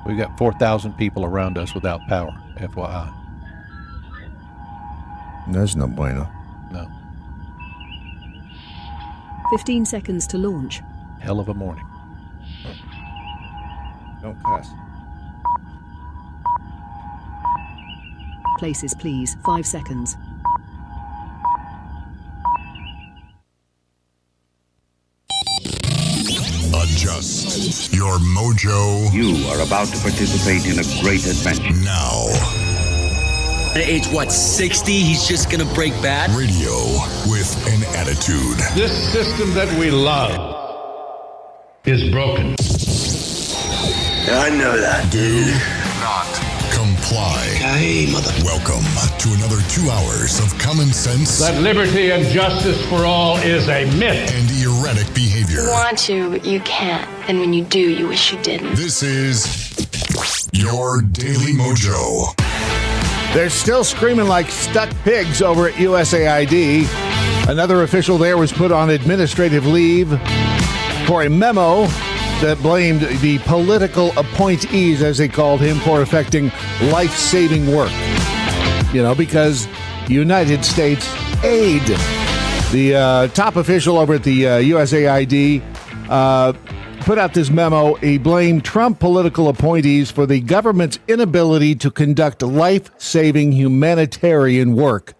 We've got 4,000 people around us without power, FYI. That's no bueno. No. 15 seconds to launch. Hell of a morning. Don't cuss. Places, please. 5 seconds. Adjust your mojo. You are about to participate in a great adventure. Now. At age, 60? He's just gonna break bad? Radio with an attitude. This system that we love is broken. I know that. Do not comply. Hey, mother. Welcome to another 2 hours of common sense. That liberty and justice for all is a myth. And erratic behavior. You want to, but you can't. And when you do, you wish you didn't. This is your Daily Mojo. They're still screaming like stuck pigs over at USAID. Another official there was put on administrative leave for a memo that blamed the political appointees, as they called him, for affecting life-saving work. You know, because United States aid. The top official over at the USAID put out this memo. He blamed Trump political appointees for the government's inability to conduct life-saving humanitarian work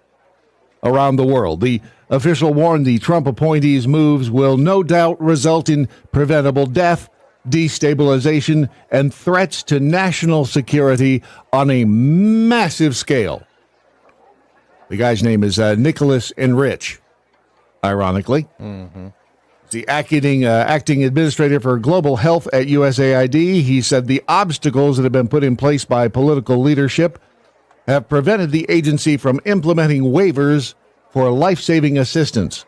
around the world. The official warned the Trump appointees' moves will no doubt result in preventable death, destabilization, and threats to national security on a massive scale. The guy's name is Nicholas Enrich, ironically. Mm-hmm. The acting administrator for global health at USAID. He said the obstacles that have been put in place by political leadership have prevented the agency from implementing waivers for life-saving assistance.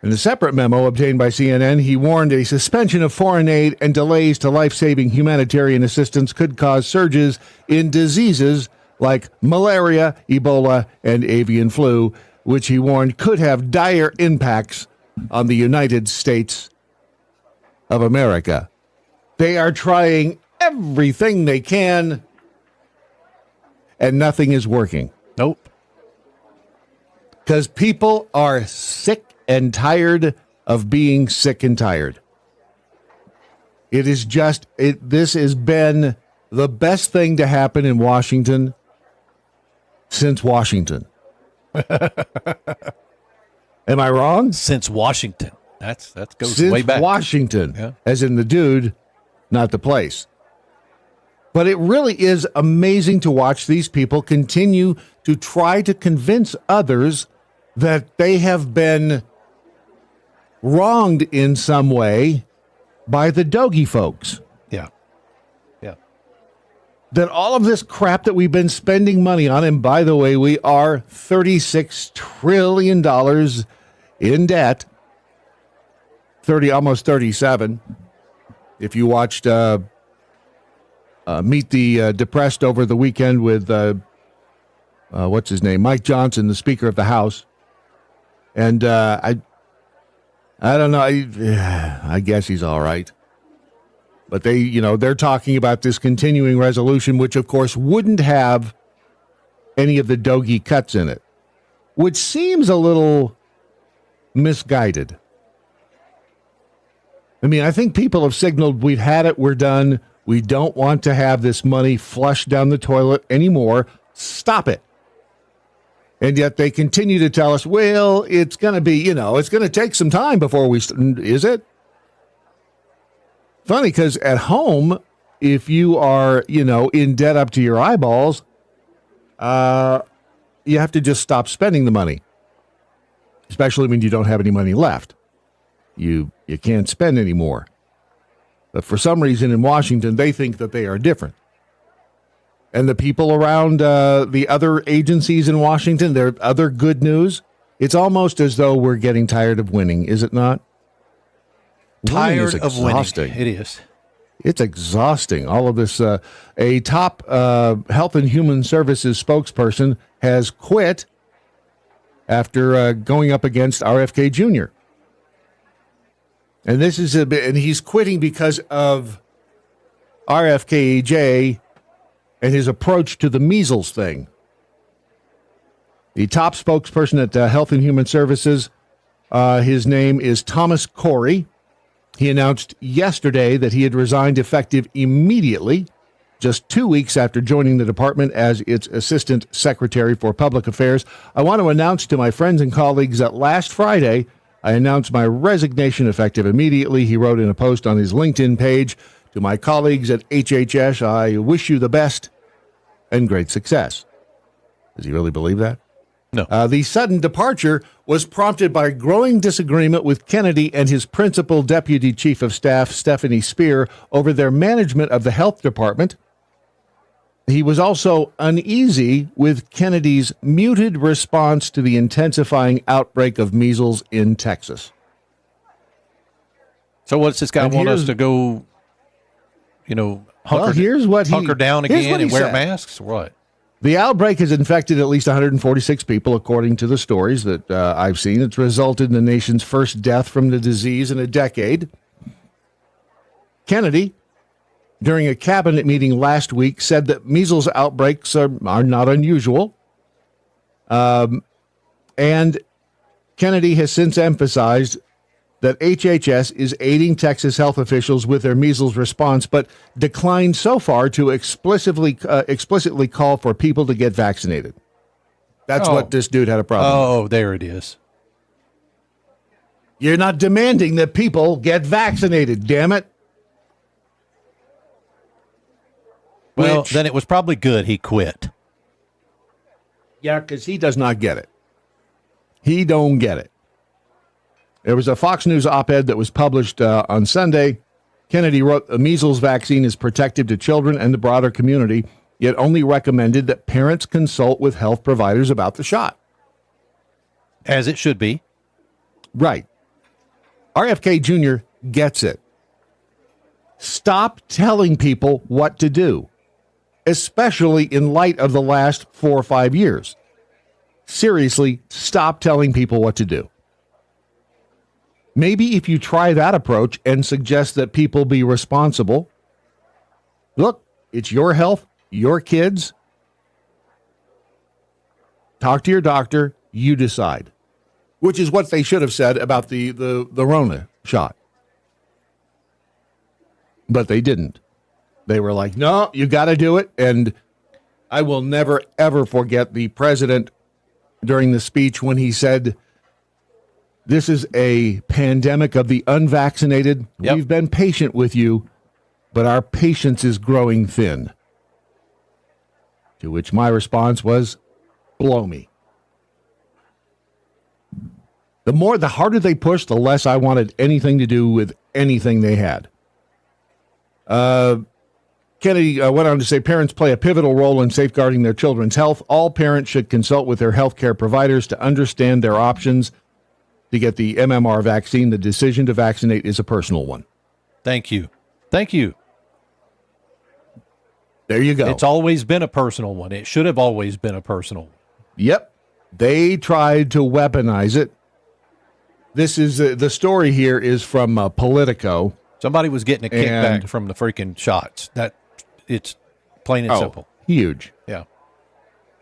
In a separate memo obtained by CNN, he warned a suspension of foreign aid and delays to life-saving humanitarian assistance could cause surges in diseases like malaria, Ebola, and avian flu, which he warned could have dire impacts on the United States of America. They are trying everything they can, and nothing is working. Nope. Because people are sick and tired of being sick and tired. It is just, this has been the best thing to happen in Washington since Washington. Am I wrong? Since Washington. That goes Since way back. Washington, Yeah. as in the dude, not the place. But it really is amazing to watch these people continue to try to convince others that they have been wronged in some way by the Doggy folks. Yeah. Yeah. That all of this crap that we've been spending money on, and by the way, we are $36 trillion in debt, almost 37. If you watched Meet the Depressed over the weekend with, what's his name, Mike Johnson, the Speaker of the House. And I don't know, I guess he's all right. But they're talking about this continuing resolution, which, of course, wouldn't have any of the Doggy cuts in it, which seems a little misguided. I mean, I think people have signaled we've had it, we're done. We don't want to have this money flushed down the toilet anymore. Stop it. And yet they continue to tell us, well, it's going to be, it's going to take some time before we, is it? Funny, because at home, if you are, in debt up to your eyeballs, you have to just stop spending the money, especially when you don't have any money left. You can't spend anymore. But for some reason in Washington, they think that they are different. And the people around the other agencies in Washington, their other good news, it's almost as though we're getting tired of winning, is it not? Tired of winning. It is. It's exhausting. All of this. A top Health and Human Services spokesperson has quit after going up against RFK Jr. And this is and he's quitting because of RFK and his approach to the measles thing. The top spokesperson at Health and Human Services, his name is Thomas Corey. He announced yesterday that he had resigned effective immediately, just 2 weeks after joining the department as its Assistant Secretary for Public Affairs. I want to announce to my friends and colleagues that last Friday, I announced my resignation effective immediately. He wrote in a post on his LinkedIn page, to my colleagues at HHS, I wish you the best and great success. Does he really believe that? No. The sudden departure was prompted by growing disagreement with Kennedy and his principal deputy chief of staff, Stephanie Spear, over their management of the health department. He was also uneasy with Kennedy's muted response to the intensifying outbreak of measles in Texas. So what's this guy want us to go, hunker down again and wear masks or what? The outbreak has infected at least 146 people, according to the stories that I've seen. It's resulted in the nation's first death from the disease in a decade. Kennedy, during a cabinet meeting last week, said that measles outbreaks are not unusual. And Kennedy has since emphasized that HHS is aiding Texas health officials with their measles response, but declined so far to explicitly call for people to get vaccinated. That's what this dude had a problem with. Oh, there it is. You're not demanding that people get vaccinated, damn it. Well, then it was probably good he quit. Yeah, because he does not get it. He don't get it. There was a Fox News op-ed that was published on Sunday. Kennedy wrote, the measles vaccine is protective to children and the broader community, yet only recommended that parents consult with health providers about the shot. As it should be. Right. RFK Jr. gets it. Stop telling people what to do, especially in light of the last 4 or 5 years. Seriously, stop telling people what to do. Maybe if you try that approach and suggest that people be responsible, look, it's your health, your kids. Talk to your doctor, you decide. Which is what they should have said about the Rona shot. But they didn't. They were like, no, you got to do it. And I will never, ever forget the president during the speech when he said, this is a pandemic of the unvaccinated. Yep. We've been patient with you, but our patience is growing thin. To which my response was, blow me. The harder they pushed, the less I wanted anything to do with anything they had. Kennedy went on to say, parents play a pivotal role in safeguarding their children's health. All parents should consult with their healthcare providers to understand their options. To get the MMR vaccine, the decision to vaccinate is a personal one. Thank you. Thank you. There you go. It's always been a personal one. It should have always been a personal one. Yep. They tried to weaponize it. This is the story here is from Politico. Somebody was getting a kickback from the freaking shots. It's plain and simple. Huge. Yeah.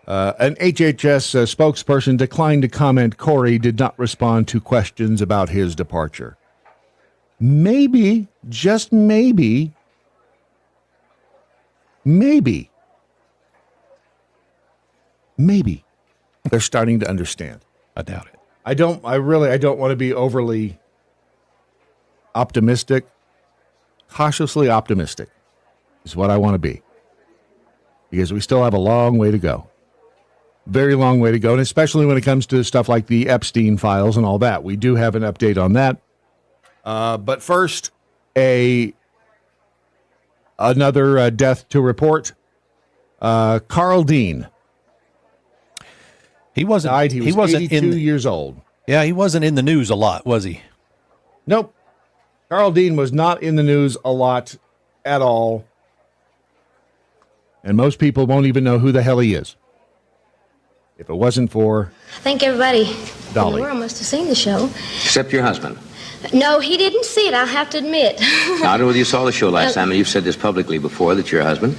An HHS spokesperson declined to comment. Corey did not respond to questions about his departure. Maybe, just maybe, they're starting to understand. I doubt it. I don't want to be overly optimistic. Cautiously optimistic is what I want to be. Because we still have a long way to go. Very long way to go, and especially when it comes to stuff like the Epstein files and all that. We do have an update on that. But first, another death to report. Carl Dean. He wasn't. Died. He was 82 years old. Yeah, he wasn't in the news a lot, was he? Nope. Carl Dean was not in the news a lot at all. And most people won't even know who the hell he is. If it wasn't for I think everybody Dolly. in the world must have seen the show. Except your husband. No, he didn't see it, I'll have to admit. Now, I don't know whether you saw the show last time, and you've said this publicly before, that your husband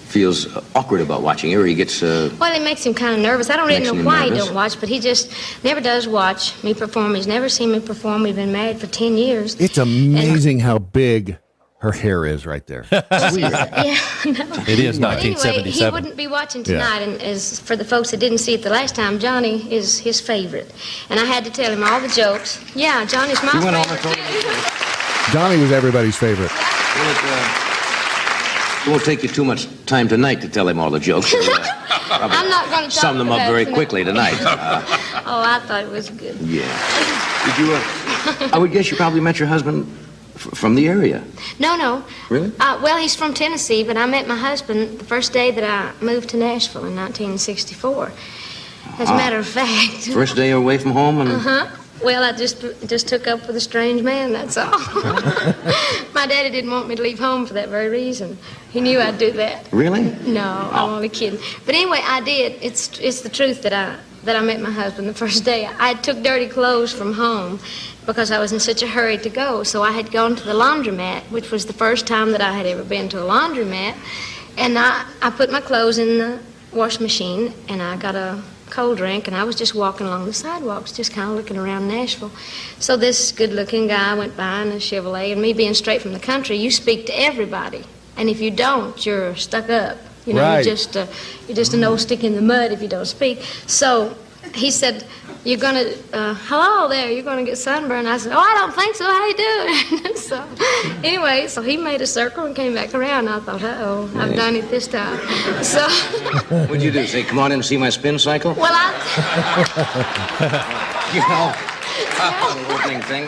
feels awkward about watching you, or he gets... Well, it makes him kind of nervous. I don't really know why he nervous. don't watch, but he just never does watch me perform. He's never seen me perform. We've been married for 10 years. It's amazing how big her hair is right there. Yeah, no. It is Well, 1977. anyway, he wouldn't be watching tonight, and as for the folks that didn't see it the last time, Johnny is his favorite. And I had to tell him all the jokes. Yeah, Johnny's my You went on and favorite. told him. Johnny was everybody's favorite. It won't take you too much time tonight to tell him all the jokes. I'm not going to Sum them up very quickly tonight. Oh, I thought it was good. Yeah. Did you, I would guess you probably met your husband from the area. No. Really? Well, he's from Tennessee, but I met my husband the first day that I moved to Nashville in 1964. As a matter of fact. First day away from home? And Well, I just took up with a strange man, that's all. My daddy didn't want me to leave home for that very reason. He knew I'd do that. Really? No, I'm only kidding. But anyway, I did. It's the truth that I met my husband the first day. I took dirty clothes from home because I was in such a hurry to go. So I had gone to the laundromat, which was the first time that I had ever been to a laundromat. And I put my clothes in the wash machine, and I got a cold drink, and I was just walking along the sidewalks, just kind of looking around Nashville. So this good-looking guy went by in a Chevrolet, and me being straight from the country, you speak to everybody. And if you don't, you're stuck up. You know, Right. you're just an old stick in the mud if you don't speak. So he said, "You're gonna, hello there, you're gonna get sunburned." I said, "Oh, I don't think so. How you doing?" So anyway, so he made a circle and came back around. I thought, uh-oh, I've done it this time. So, what'd you do? Say, come on in and see my spin cycle? well, You know, the opening thing.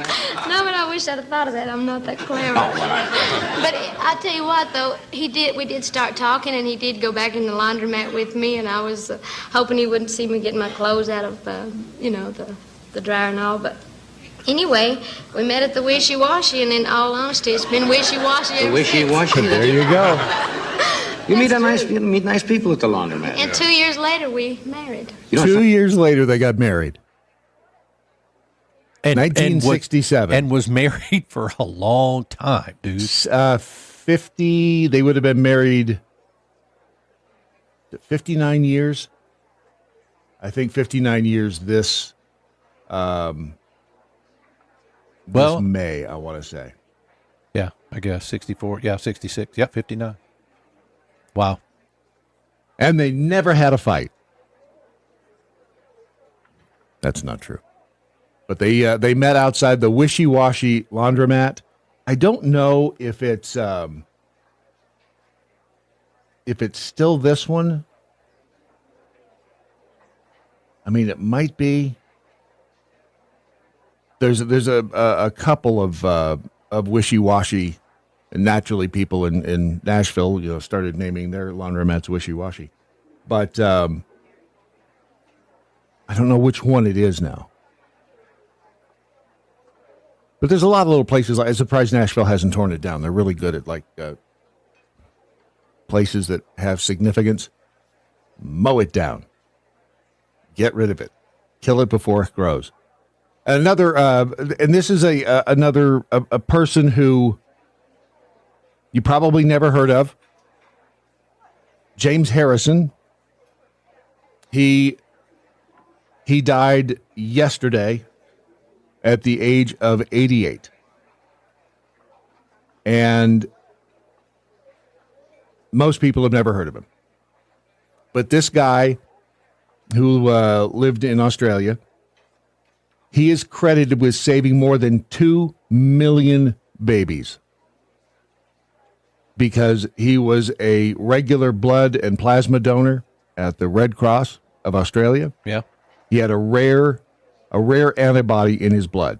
no, but I wish I'd have thought of that. I'm not that clever. Oh, well, But I tell you what, though, we did start talking, and he did go back in the laundromat with me, and I was hoping he wouldn't see me getting my clothes out of, the dryer and all. But anyway, we met at the Wishy-Washy, and in all honesty, it's been wishy-washy ever the wishy-washy. There you go. You meet nice people at the laundromat. And 2 years later, we married. You know, 2 years later, they got married. And 1967. And was married for a long time, dude. 50, they would have been married 59 years. I think 59 years this May, I want to say. Yeah, I guess 64. Yeah, 66. Yeah, 59. Wow. And they never had a fight. That's not true. But they met outside the Wishy-Washy laundromat. I don't know if it's still this one. I mean, it might be. There's a couple of Wishy-Washy, and naturally people in Nashville, started naming their laundromats Wishy-Washy. But I don't know which one it is now. But there's a lot of little places. I'm surprised Nashville hasn't torn it down. They're really good at places that have significance. Mow it down. Get rid of it. Kill it before it grows. Another, and this is another person who you probably never heard of. James Harrison. He died yesterday at the age of 88. And most people have never heard of him. But this guy who lived in Australia, he is credited with saving more than 2 million babies because he was a regular blood and plasma donor at the Red Cross of Australia. Yeah. He had a rare antibody in his blood.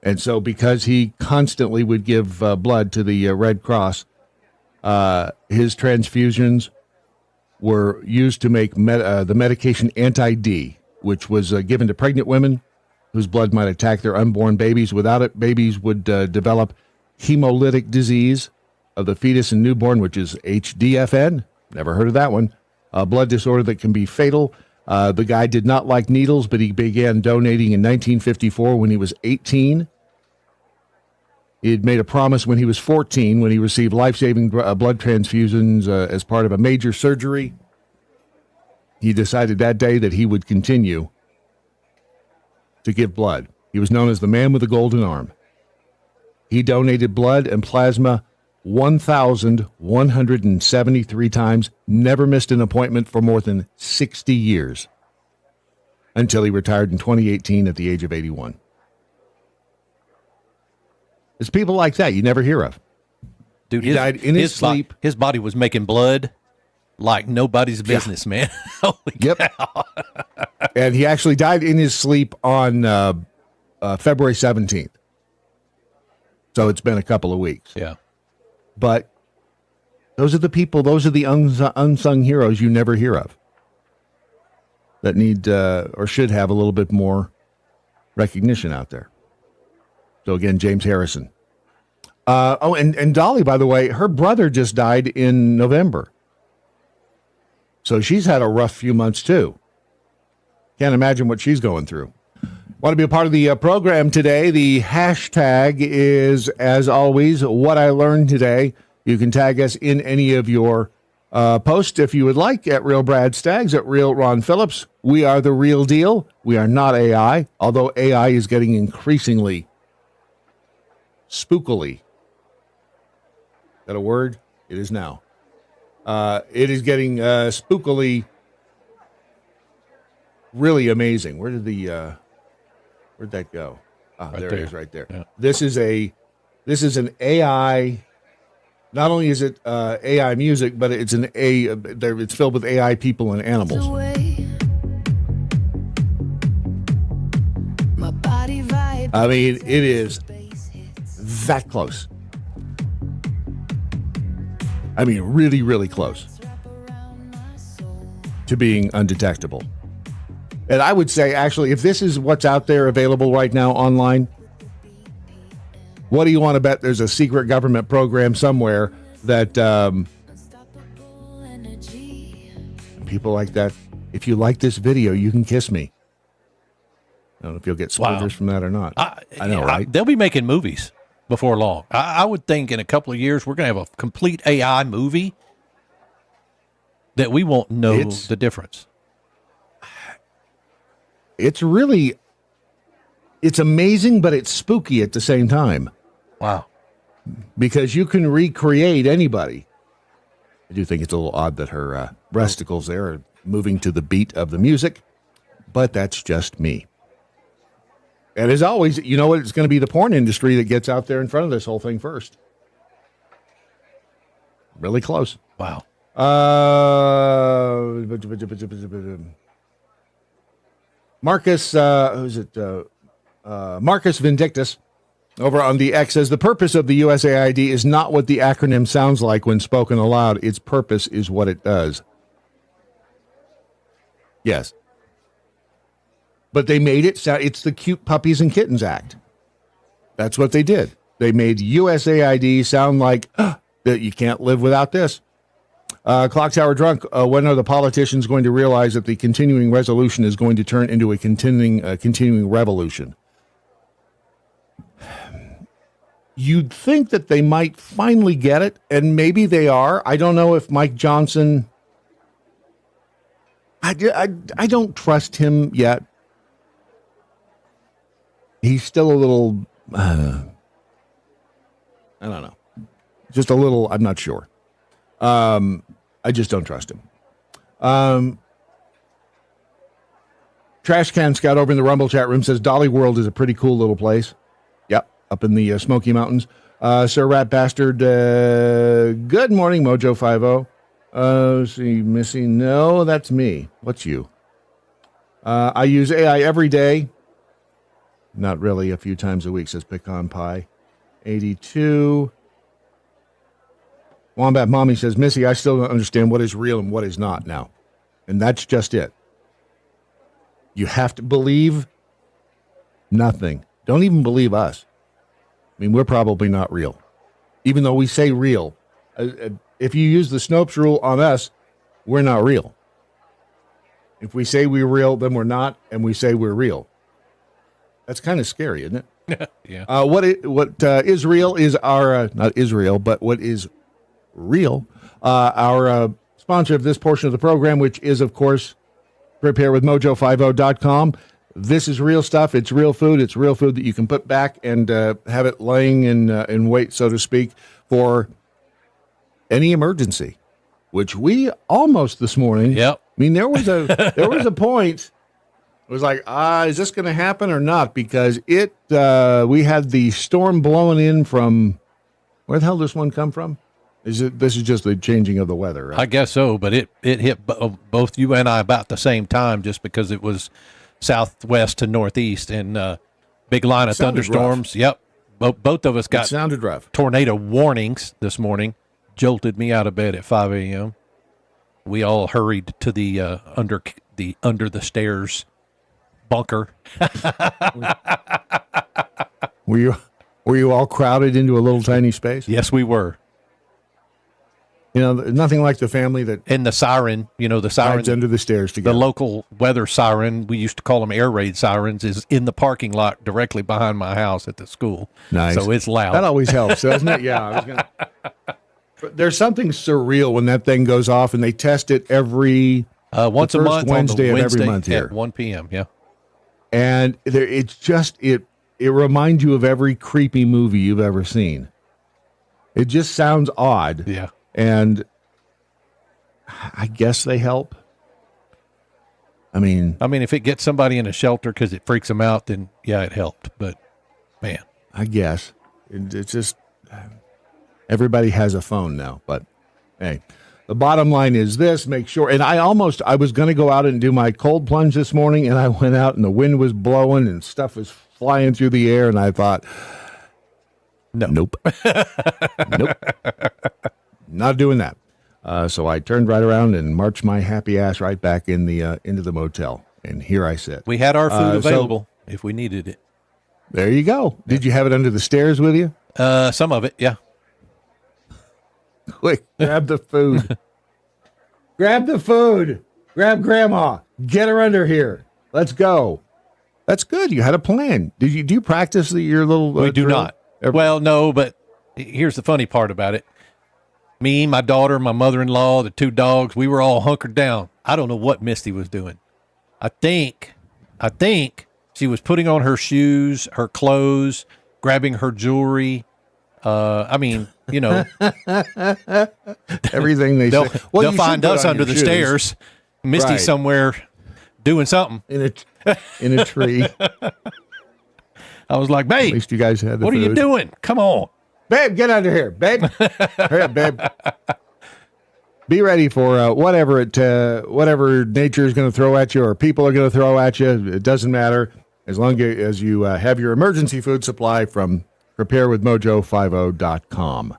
And so because he constantly would give blood to the Red Cross, his transfusions were used to make the medication Anti-D, which was given to pregnant women whose blood might attack their unborn babies. Without it, babies would develop hemolytic disease of the fetus and newborn, which is HDFN. Never heard of that one. A blood disorder that can be fatal. The guy did not like needles, but he began donating in 1954 when he was 18. He had made a promise when he was 14 when he received life-saving blood transfusions as part of a major surgery. He decided that day that he would continue to give blood. He was known as the man with the golden arm. He donated blood and plasma 1,173 times, never missed an appointment for more than 60 years until he retired in 2018 at the age of 81. It's people like that you never hear of. Dude, he died in his sleep. His body was making blood like nobody's business, man. Holy cow. And he actually died in his sleep on February 17th. So it's been a couple of weeks. Yeah. But those are the people, those are the unsung heroes you never hear of that need or should have a little bit more recognition out there. So again, James Harrison. And Dolly, by the way, her brother just died in November. So she's had a rough few months too. Can't imagine what she's going through. Want to be a part of the program today? The hashtag is, as always, what I learned today. You can tag us in any of your posts if you would like, at Real Brad Staggs, at Real Ron Phillips. We are the real deal. We are not AI, although AI is getting increasingly spookily. Is that a word? It is now. It is getting spookily really amazing. Where'd that go? Right there it is, right there. Yeah. This is an AI. Not only is it AI music, but it's it's filled with AI people and animals. I mean, it is that close. I mean, really, really close to being undetectable. And I would say, actually, if this is what's out there available right now online, what do you want to bet there's a secret government program somewhere that people like that, if you like this video, you can kiss me. I don't know if you'll get spoilers from that or not. I know, right? They'll be making movies before long. I would think in a couple of years, we're going to have a complete AI movie that we won't know the difference. It's amazing, but it's spooky at the same time. Wow. Because you can recreate anybody. I do think it's a little odd that her breasticles there are moving to the beat of the music, but that's just me. And as always, you know what? It's going to be the porn industry that gets out there in front of this whole thing first. Really close. Wow. Marcus, Marcus Vindictus over on the X says the purpose of the USAID is not what the acronym sounds like when spoken aloud. Its purpose is what it does. Yes. But they made it sound, it's the Cute Puppies and Kittens Act. That's what they did. They made USAID sound like that you can't live without this. Clock Tower Drunk, when are the politicians going to realize that the continuing resolution is going to turn into a continuing revolution? You'd think that they might finally get it, and maybe they are. I don't know if Mike Johnson... I don't trust him yet. He's still a little... I don't know. Just a little... I'm not sure. I just don't trust him. Trash Can Scout over in the Rumble chat room says Dolly World is a pretty cool little place. Yep, up in the Smoky Mountains. Sir Rat Bastard, good morning, Mojo 50. Let's see, Missy. No, that's me. What's you? I use AI every day. Not really, a few times a week, says Pecan Pie. 82. Wombat Mommy says, Missy, I still don't understand what is real and what is not now. And that's just it. You have to believe nothing. Don't even believe us. I mean, we're probably not real. Even though we say real. If you use the Snopes rule on us, we're not real. If we say we're real, then we're not, and we say we're real. That's kind of scary, isn't it? Yeah. What is real is our, not Israel, but what is real, our sponsor of this portion of the program, which is, of course, preparewithmojo50.com. This is real stuff. It's real food. It's real food that you can put back and have it laying in wait, so to speak, for any emergency, which we almost this morning. Yep. I mean, there was a point. It was like, is this going to happen or not? Because we had the storm blowing in from, where the hell does this one come from? This is just the changing of the weather, right? I guess so, but it hit both you and I about the same time, just because it was southwest to northeast and big line of thunderstorms. Rough. Yep. Both of us got sounded rough. Tornado warnings this morning. Jolted me out of bed at 5 a.m. We all hurried to the under the stairs bunker. Were you all crowded into a little tiny space? Yes, we were. You know, nothing like the family that and the siren. You know, the siren rides under the stairs together. The local weather siren, we used to call them air raid sirens, is in the parking lot directly behind my house at the school. Nice. So it's loud. That always helps, doesn't it? Yeah. But there's something surreal when that thing goes off, and they test it every once a month, Wednesday on the of every month here at 1 p.m. Yeah, and it's just it reminds you of every creepy movie you've ever seen. It just sounds odd. Yeah, and I guess they help. I mean, if it gets somebody in a shelter because it freaks them out, then yeah, it helped. But man, I guess it's just. Everybody has a phone now, but hey, the bottom line is this, make sure, and I was going to go out and do my cold plunge this morning, and I went out and the wind was blowing and stuff was flying through the air, and I thought, nope, not doing that. So I turned right around and marched my happy ass right back into the motel, and here I sit. We had our food available if we needed it. There you go. Did you have it under the stairs with you? Some of it, yeah. Quick, grab the food. Grab the food. Grab Grandma. Get her under here. Let's go. That's good. You had a plan. Do you practice your little? We do not. Well, no, but here's the funny part about it. Me, my daughter, my mother-in-law, the two dogs, we were all hunkered down. I don't know what Misty was doing. I think she was putting on her shoes, her clothes, grabbing her jewelry. You know, everything they they'll, say. Well, they'll find us under the shoes. stairs. Misty's right. Somewhere doing something in a tree. I was like, babe, at least you guys had the what food. Are you doing? Come on, babe, get under here, babe. Hurry up, babe. Be ready for whatever nature is going to throw at you or people are going to throw at you. It doesn't matter as long as you have your emergency food supply from preparewithmojo50.com.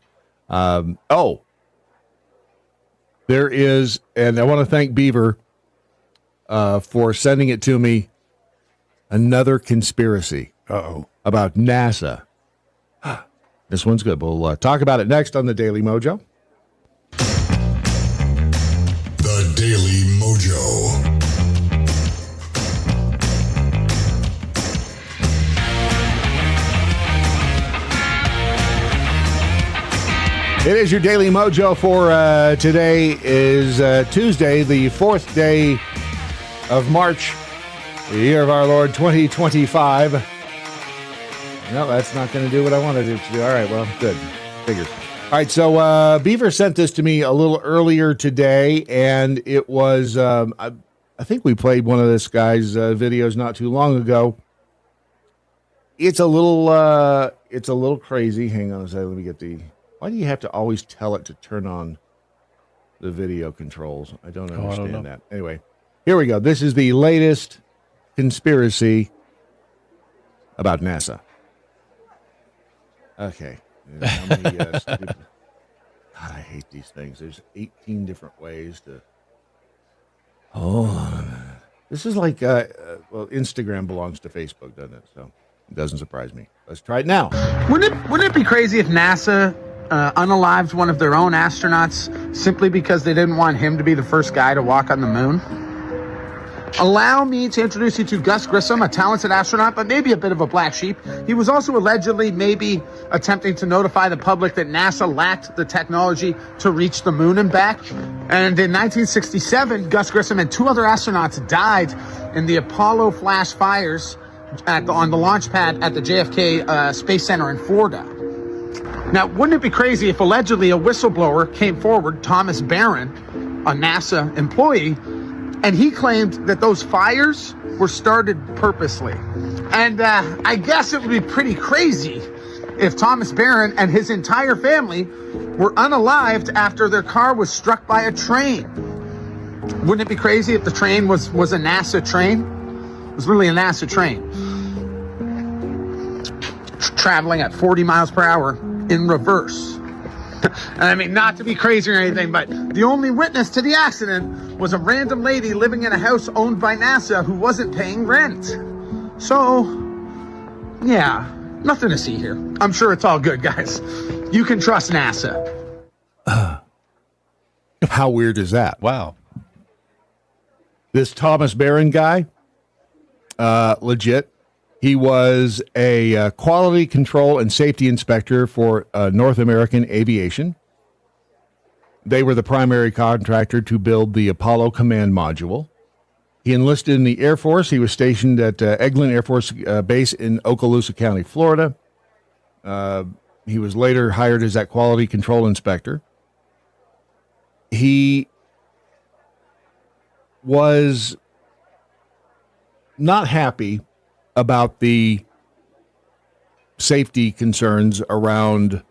There is, and I want to thank Beaver for sending it to me, another conspiracy about NASA. This one's good. We'll talk about it next on the Daily Mojo. The Daily Mojo. It is your Daily Mojo for today is Tuesday, the 4th day of March, the year of our Lord 2025. No, that's not going to do what I wanted it to do. All right, well, good. Figures. All right, so Beaver sent this to me a little earlier today, and it was, I think we played one of this guy's videos not too long ago. It's a little crazy. Hang on a second, let me get the... Why do you have to always tell it to turn on the video controls? I don't understand that. Anyway, here we go. This is the latest conspiracy about NASA. Okay. How many, God, I hate these things. There's 18 different ways to... Oh, this is like, well, Instagram belongs to Facebook, doesn't it? So it doesn't surprise me. Let's try it now. Wouldn't it be crazy if NASA unalived one of their own astronauts simply because they didn't want him to be the first guy to walk on the moon? Allow me to introduce you to Gus Grissom, a talented astronaut, but maybe a bit of a black sheep. He was also allegedly maybe attempting to notify the public that NASA lacked the technology to reach the moon and back. And in 1967, Gus Grissom and 2 other astronauts died in the Apollo flash fires on the launch pad at the JFK Space Center in Florida. Now, wouldn't it be crazy if allegedly a whistleblower came forward, Thomas Barron, a NASA employee, and he claimed that those fires were started purposely. And I guess it would be pretty crazy if Thomas Barron and his entire family were unalived after their car was struck by a train. Wouldn't it be crazy if the train was a NASA train? It was really a NASA train. Traveling at 40 miles per hour in reverse. I mean, not to be crazy or anything, but the only witness to the accident was a random lady living in a house owned by NASA who wasn't paying rent. So, yeah, nothing to see here. I'm sure it's all good, guys. You can trust NASA. How weird is that? Wow. This Thomas Barron guy, legit. He was a quality control and safety inspector for North American Aviation. They were the primary contractor to build the Apollo command module. He enlisted in the Air Force. He was stationed at Eglin Air Force Base in Okaloosa County, Florida. He was later hired as that quality control inspector. He was not happy about the safety concerns around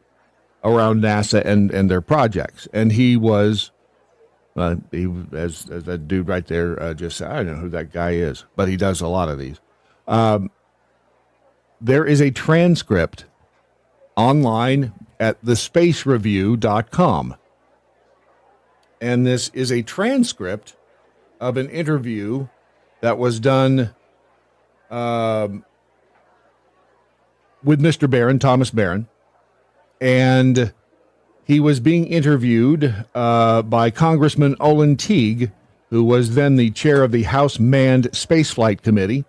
NASA and their projects. And he was, as that dude right there just said, I don't know who that guy is, but he does a lot of these. There is a transcript online at thespacereview.com. And this is a transcript of an interview that was done with Mr. Barron, Thomas Barron, and he was being interviewed by Congressman Olin Teague, who was then the chair of the House Manned Spaceflight Committee,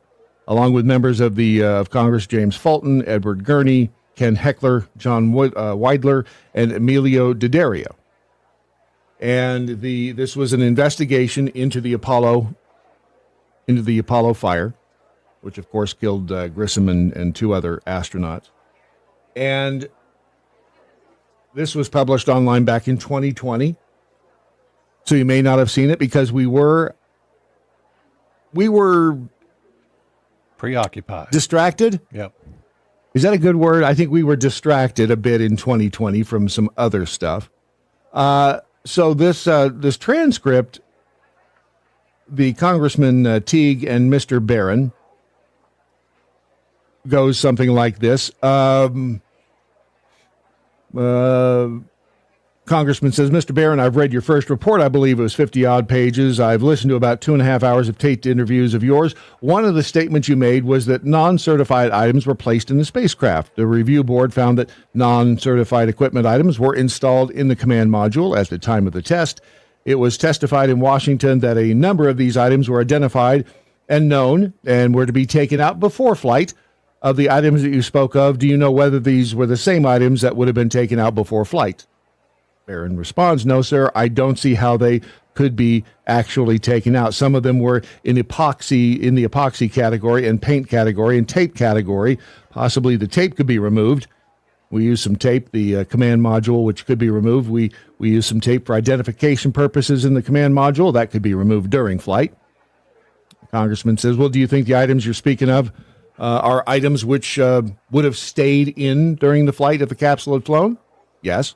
along with members of the of Congress James Fulton, Edward Gurney, Ken Heckler, John Weidler, and Emilio Daddario. And this was an investigation into the Apollo fire, which of course killed Grissom and 2 other astronauts. And this was published online back in 2020. So you may not have seen it because we were preoccupied. Distracted? Yep. Is that a good word? I think we were distracted a bit in 2020 from some other stuff. So this transcript, the Congressman Teague and Mr. Barron, goes something like this. Congressman says, Mr. Barron, I've read your first report. I believe it was 50-odd pages. I've listened to about 2.5 hours of taped interviews of yours. One of the statements you made was that non-certified items were placed in the spacecraft. The review board found that non-certified equipment items were installed in the command module at the time of the test. It was testified in Washington that a number of these items were identified and known and were to be taken out before flight. Of the items that you spoke of, do you know whether these were the same items that would have been taken out before flight? Barron responds, no, sir, I don't see how they could be actually taken out. Some of them were in the epoxy category and paint category and tape category. Possibly the tape could be removed. We use some tape, the command module, which could be removed. We use some tape for identification purposes in the command module. That could be removed during flight. The Congressman says, well, do you think the items you're speaking of are items which would have stayed in during the flight if the capsule had flown? Yes.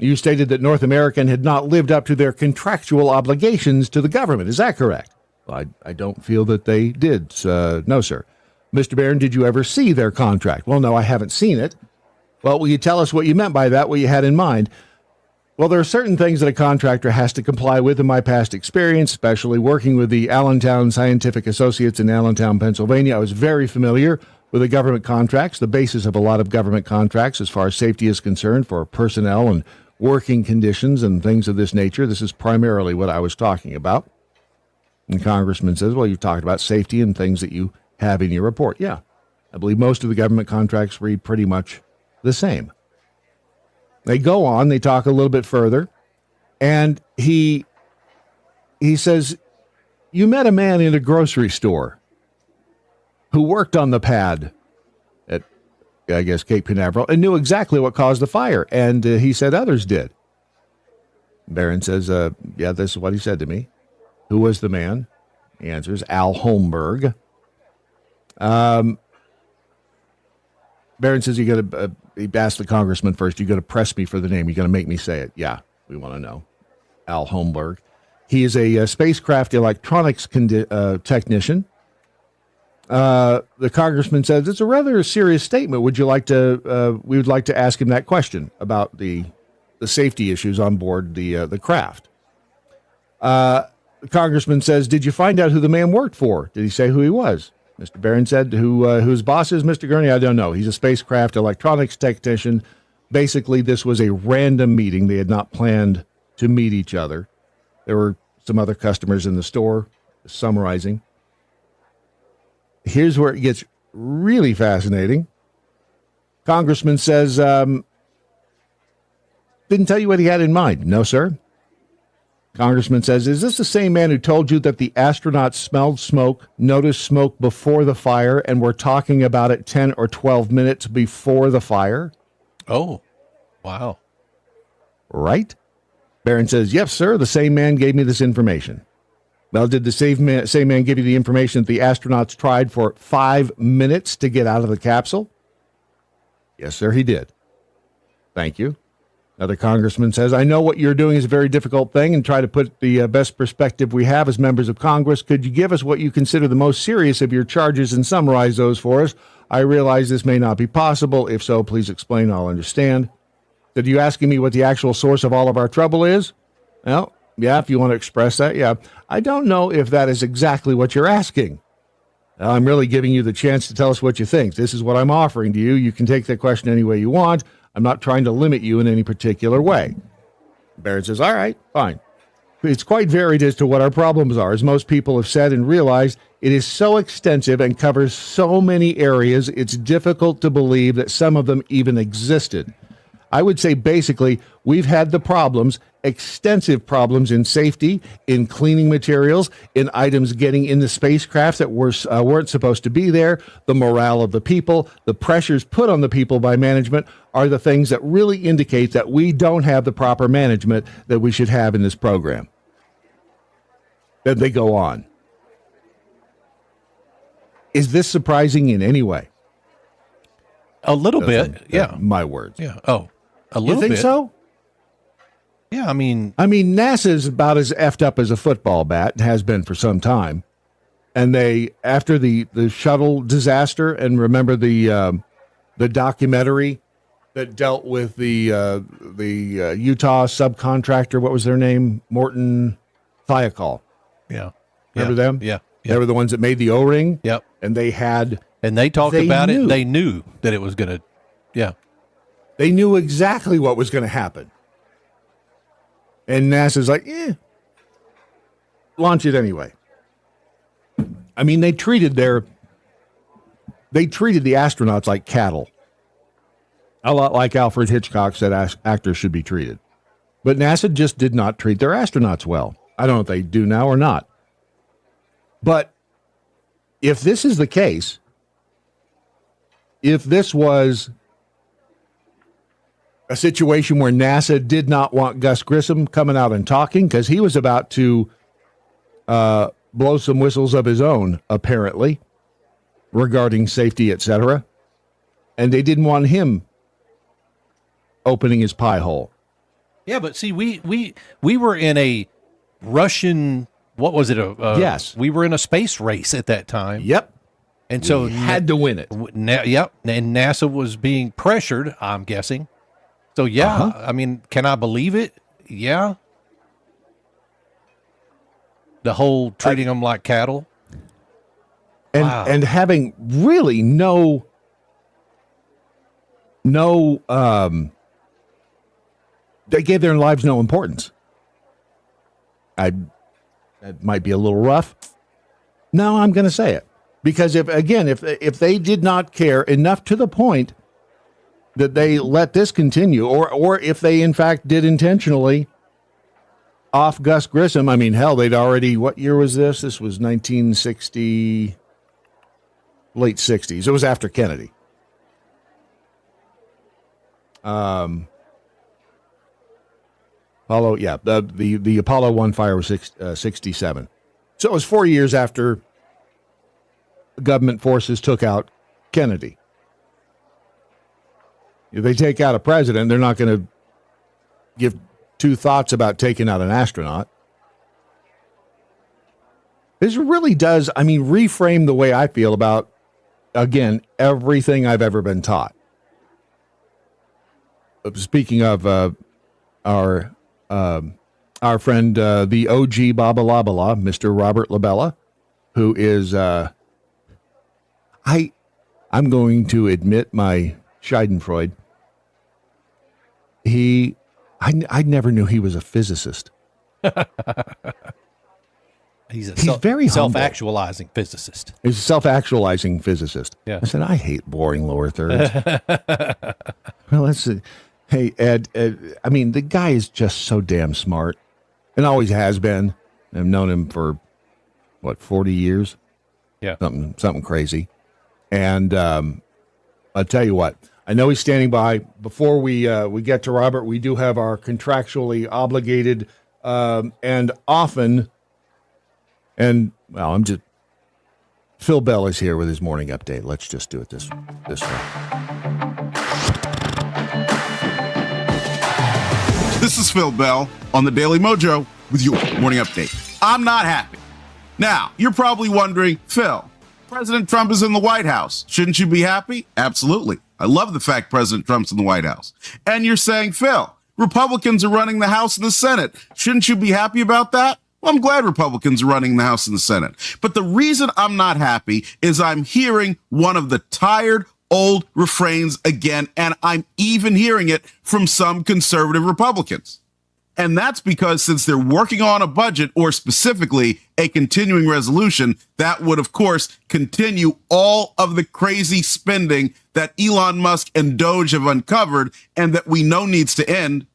You stated that North American had not lived up to their contractual obligations to the government. Is that correct? Well, I don't feel that they did. No, sir. Mr. Barron, did you ever see their contract? Well, no, I haven't seen it. Well, will you tell us what you meant by that, what you had in mind? Well, there are certain things that a contractor has to comply with in my past experience, especially working with the Allentown Scientific Associates in Allentown, Pennsylvania. I was very familiar with the government contracts, the basis of a lot of government contracts as far as safety is concerned for personnel and working conditions and things of this nature. This is primarily what I was talking about. And the congressman says, well, you've talked about safety and things that you have in your report. Yeah. I believe most of the government contracts read pretty much the same. They go on, they talk a little bit further, and he says, you met a man in a grocery store who worked on the pad at, I guess, Cape Canaveral and knew exactly what caused the fire. And he said others did. Barron says, yeah, this is what he said to me. Who was the man? He answers, Al Holmberg. Barron says, he asked the congressman first, you got to press me for the name. You got to make me say it. Yeah, we want to know. Al Holmberg. He is a spacecraft electronics technician. The congressman says, it's a rather serious statement. We would like to ask him that question about the safety issues on board the craft. The congressman says, did you find out who the man worked for? Did he say who he was? Mr. Barron said, whose boss is Mr. Gurney? I don't know. He's a spacecraft electronics technician. Basically, this was a random meeting. They had not planned to meet each other. There were some other customers in the store, summarizing. Here's where it gets really fascinating. Congressman says, didn't tell you what he had in mind. No, sir. Congressman says, is this the same man who told you that the astronauts smelled smoke, noticed smoke before the fire, and were talking about it 10 or 12 minutes before the fire? Oh, wow. Right? Barron says, yes, sir, the same man gave me this information. Well, did the same man give you the information that the astronauts tried for 5 minutes to get out of the capsule? Yes, sir, he did. Thank you. Another congressman says, I know what you're doing is a very difficult thing and try to put the best perspective we have as members of Congress. Could you give us what you consider the most serious of your charges and summarize those for us? I realize this may not be possible. If so, please explain. I'll understand. Did you asking me what the actual source of all of our trouble is? Well, yeah, if you want to express that, yeah. I don't know if that is exactly what you're asking. I'm really giving you the chance to tell us what you think. This is what I'm offering to you. You can take that question any way you want. I'm not trying to limit you in any particular way. Barron says, all right, fine. It's quite varied as to what our problems are. As most people have said and realized, it is so extensive and covers so many areas, it's difficult to believe that some of them even existed. I would say basically we've had the problems, extensive problems in safety, in cleaning materials, in items getting in the spacecraft that weren't supposed to be there. The morale of the people, the pressures put on the people by management are the things that really indicate that we don't have the proper management that we should have in this program. Then they go on. Is this surprising in any way? A little bit, yeah. My words. Yeah. Oh, a little bit. You think so? Yeah, I mean, NASA's about as effed up as a football bat, and has been for some time. And they, after the shuttle disaster, and remember the documentary that dealt with the Utah subcontractor, what was their name? Morton Thiokol. Yeah. Remember them? Yeah. They were the ones that made the O-ring. Yep. And they had... And they talked about it. They knew that it was going to... Yeah. They knew exactly what was going to happen. And NASA's like, launch it anyway. I mean, they treated the astronauts like cattle. A lot like Alfred Hitchcock said actors should be treated. But NASA just did not treat their astronauts well. I don't know if they do now or not. But if this is the case, if this was a situation where NASA did not want Gus Grissom coming out and talking because he was about to blow some whistles of his own, apparently, regarding safety, etc., and they didn't want him opening his pie hole. Yeah, but see, we were in a Russian, what was it? Yes. We were in a space race at that time. Yep. And so we had to win it. Yep. And NASA was being pressured, I'm guessing. So, yeah, I mean, can I believe it? Yeah. The whole treating them like cattle. And wow. And having really no they gave their lives no importance. That might be a little rough. No, I'm going to say it. Because if they did not care enough to the point that they let this continue, or if they in fact did intentionally off Gus Grissom, I mean, hell, they'd already, what year was this? This was 1960, late 60s. It was after Kennedy. Apollo, yeah, the Apollo 1 fire was 67. So it was 4 years after government forces took out Kennedy. If they take out a president, they're not going to give two thoughts about taking out an astronaut. This really does, I mean, reframe the way I feel about, again, everything I've ever been taught. Speaking of our friend, the OG Baba Labala, Mr. Robert LaBella, who is, I'm going to admit my Schadenfreude. I never knew he was a physicist. He's very self-actualizing physicist. He's a self-actualizing physicist. Yeah. I said, I hate boring lower thirds. Well, let's see. Hey, Ed, I mean, the guy is just so damn smart and always has been. I've known him for, 40 years? Yeah. Something crazy. And I'll tell you what, I know he's standing by. Before we get to Robert, we do have our contractually obligated and often, and, well, Phil Bell is here with his morning update. Let's just do it this way. This is Phil Bell on the Daily MoJo with your morning update. I'm not happy. Now, you're probably wondering, Phil, President Trump is in the White House. Shouldn't you be happy? Absolutely. I love the fact President Trump's in the White House. And you're saying, Phil, Republicans are running the House and the Senate. Shouldn't you be happy about that? Well, I'm glad Republicans are running the House and the Senate. But the reason I'm not happy is I'm hearing one of the tired old refrains again, and I'm even hearing it from some conservative Republicans. And that's because since they're working on a budget, or specifically a continuing resolution, that would, of course, continue all of the crazy spending that Elon Musk and Doge have uncovered and that we know needs to end,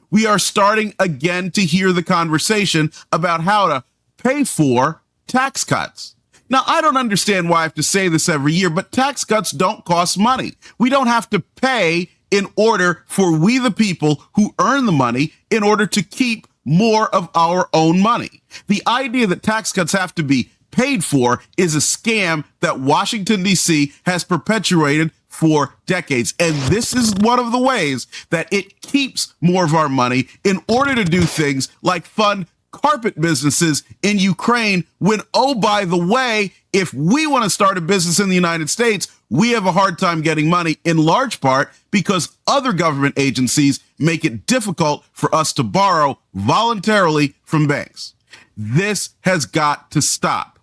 we are starting again to hear the conversation about how to pay for tax cuts. Now, I don't understand why I have to say this every year, but tax cuts don't cost money. We don't have to pay in order for we the people who earn the money in order to keep more of our own money. The idea that tax cuts have to be paid for is a scam that Washington, D.C. has perpetuated for decades. And this is one of the ways that it keeps more of our money in order to do things like fund carpet businesses in Ukraine when, oh, by the way, if we want to start a business in the United States, we have a hard time getting money, in large part because other government agencies make it difficult for us to borrow voluntarily from banks. This has got to stop.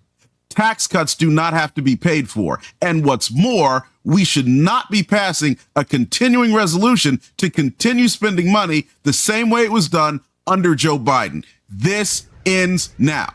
Tax cuts do not have to be paid for. And what's more, we should not be passing a continuing resolution to continue spending money the same way it was done under Joe Biden. This ends now.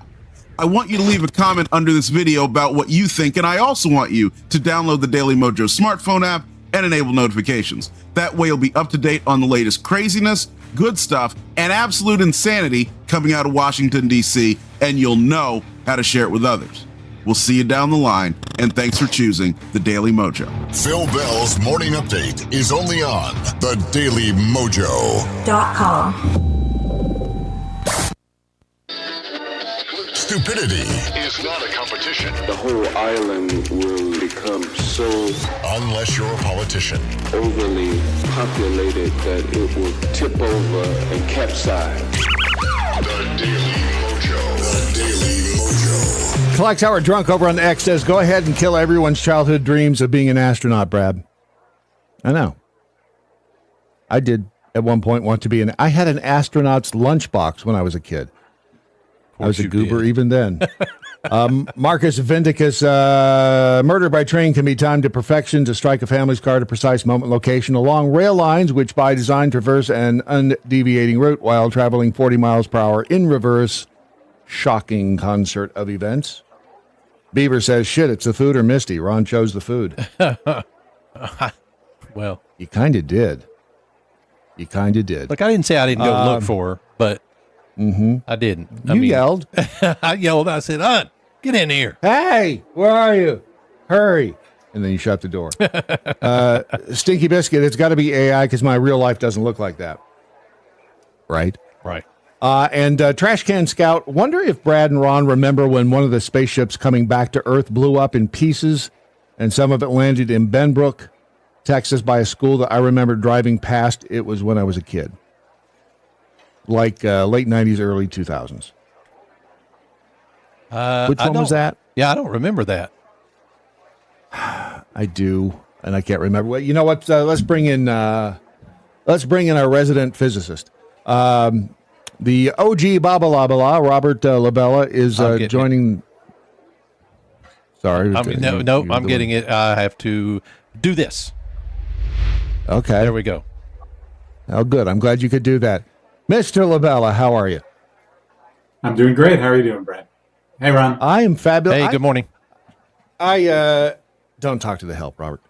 I want you to leave a comment under this video about what you think, and I also want you to download the Daily MoJo smartphone app and enable notifications. That way you'll be up to date on the latest craziness, good stuff, and absolute insanity coming out of Washington, D.C., and you'll know how to share it with others. We'll see you down the line, and thanks for choosing the Daily MoJo. Phil Bell's morning update is only on the DailyMojo.com. Stupidity is not a competition. The whole island will become so, unless you're a politician, overly populated that it will tip over and capsize. The Daily MoJo. The Daily Mojo. Clock Tower Drunk over on the X says, go ahead and kill everyone's childhood dreams of being an astronaut, Brad. I know. I did at one point want to be I had an astronaut's lunchbox when I was a kid. I was a goober even then. Marcus Vindicus, murder by train can be timed to perfection to strike a family's car at a precise moment location along rail lines, which by design traverse an undeviating route while traveling 40 miles per hour in reverse shocking concert of events. Beaver says, shit, it's the food or Misty. Ron chose the food. Well, you kind of did. You kind of did. Look, I didn't say I didn't go look for her, but I didn't. You yelled. I yelled. I said, get in here. Hey, where are you? Hurry. And then you shut the door. Stinky Biscuit, it's got to be AI because my real life doesn't look like that. Right? Right. And Trash Can Scout, wonder if Brad and Ron remember when one of the spaceships coming back to Earth blew up in pieces and some of it landed in Benbrook, Texas by a school that I remember driving past. It was when I was a kid. Like late 90s, early 2000s. Which one was that? Yeah, I don't remember that. I do, and I can't remember. Well, you know what? Let's bring in our resident physicist. The OG Baba Labala, Robert LaBella, is joining. Sorry. I'm getting it. I have to do this. Okay. There we go. Oh, good. I'm glad you could do that. Mr. LaBella, how are you? I'm doing great. How are you doing, Brad? Hey, Ron. I am fabulous. Hey, good morning. I don't talk to the help, Robert.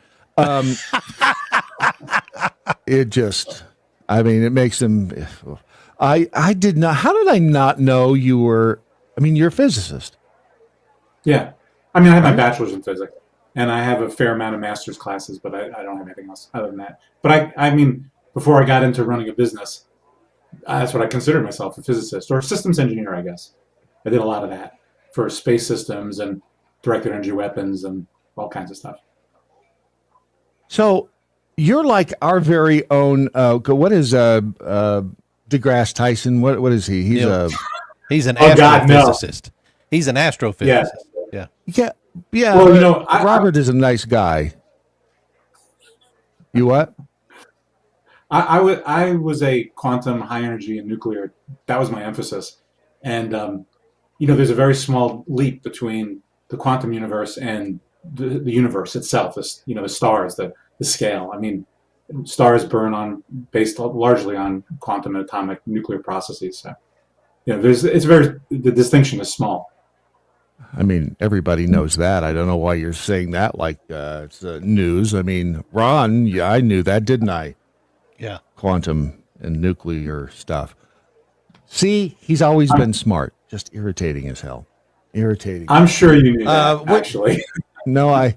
It just, it makes them. I did not. How did I not know you were? You're a physicist. Yeah, I have my bachelor's in physics, and I have a fair amount of master's classes, but I don't have anything else other than that. But before I got into running a business, that's what I considered myself, a physicist or a systems engineer, I guess. I did a lot of that for space systems and directed energy weapons and all kinds of stuff. So you're like our very own. What is DeGrasse Tyson? What is he? He's an astrophysicist. He's an astrophysicist. Yeah. Well, Robert is a nice guy. You what? I was a quantum, high energy, and nuclear. That was my emphasis. And there's a very small leap between the quantum universe and the universe itself. The stars, the scale. Stars burn based largely on quantum and atomic nuclear processes. So, the distinction is small. Everybody knows that. I don't know why you're saying that like it's news. Ron, yeah, I knew that, didn't I? Yeah. Quantum and nuclear stuff. See, he's always been smart. Just irritating as hell. Irritating. I'm sure you knew that, actually. No, I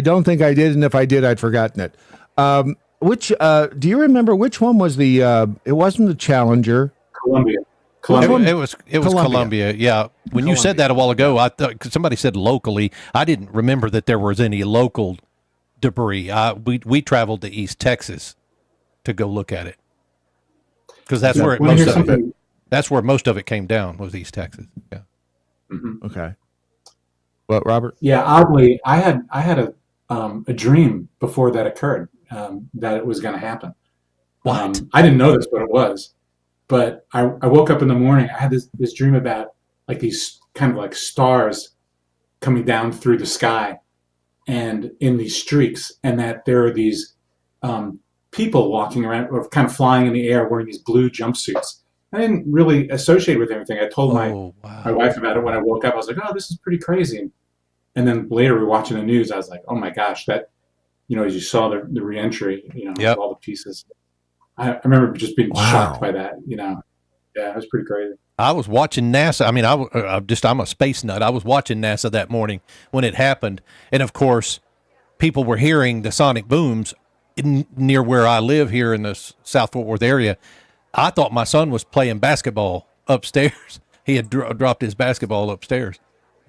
don't think I did, and if I did, I'd forgotten it. Do you remember which one was the? It wasn't the Challenger. Columbia. It was Columbia. Yeah. When you said that a while ago, I thought cause somebody said locally. I didn't remember that there was any local debris. We traveled to East Texas to go look at it because that's where that's where most of it came down, was East Texas. Yeah. Mm-hmm. Okay. What, Robert? Yeah. Oddly, I had a dream before that occurred that it was going to happen. What? I didn't know this, but it was. But I woke up in the morning. I had this dream about like these kind of like stars coming down through the sky and in these streaks, and that there are these people walking around or kind of flying in the air wearing these blue jumpsuits. I didn't really associate with anything. I told my wife about it when I woke up. I was like, oh, this is pretty crazy. And then later we were watching the news. I was like, oh my gosh, that, as you saw the reentry, yep. All the pieces. I remember just being shocked by that, Yeah, it was pretty crazy. I was watching NASA. I'm a space nut. I was watching NASA that morning when it happened. And of course, people were hearing the sonic booms near where I live here in the South Fort Worth area. I thought my son was playing basketball upstairs. He had dropped his basketball upstairs.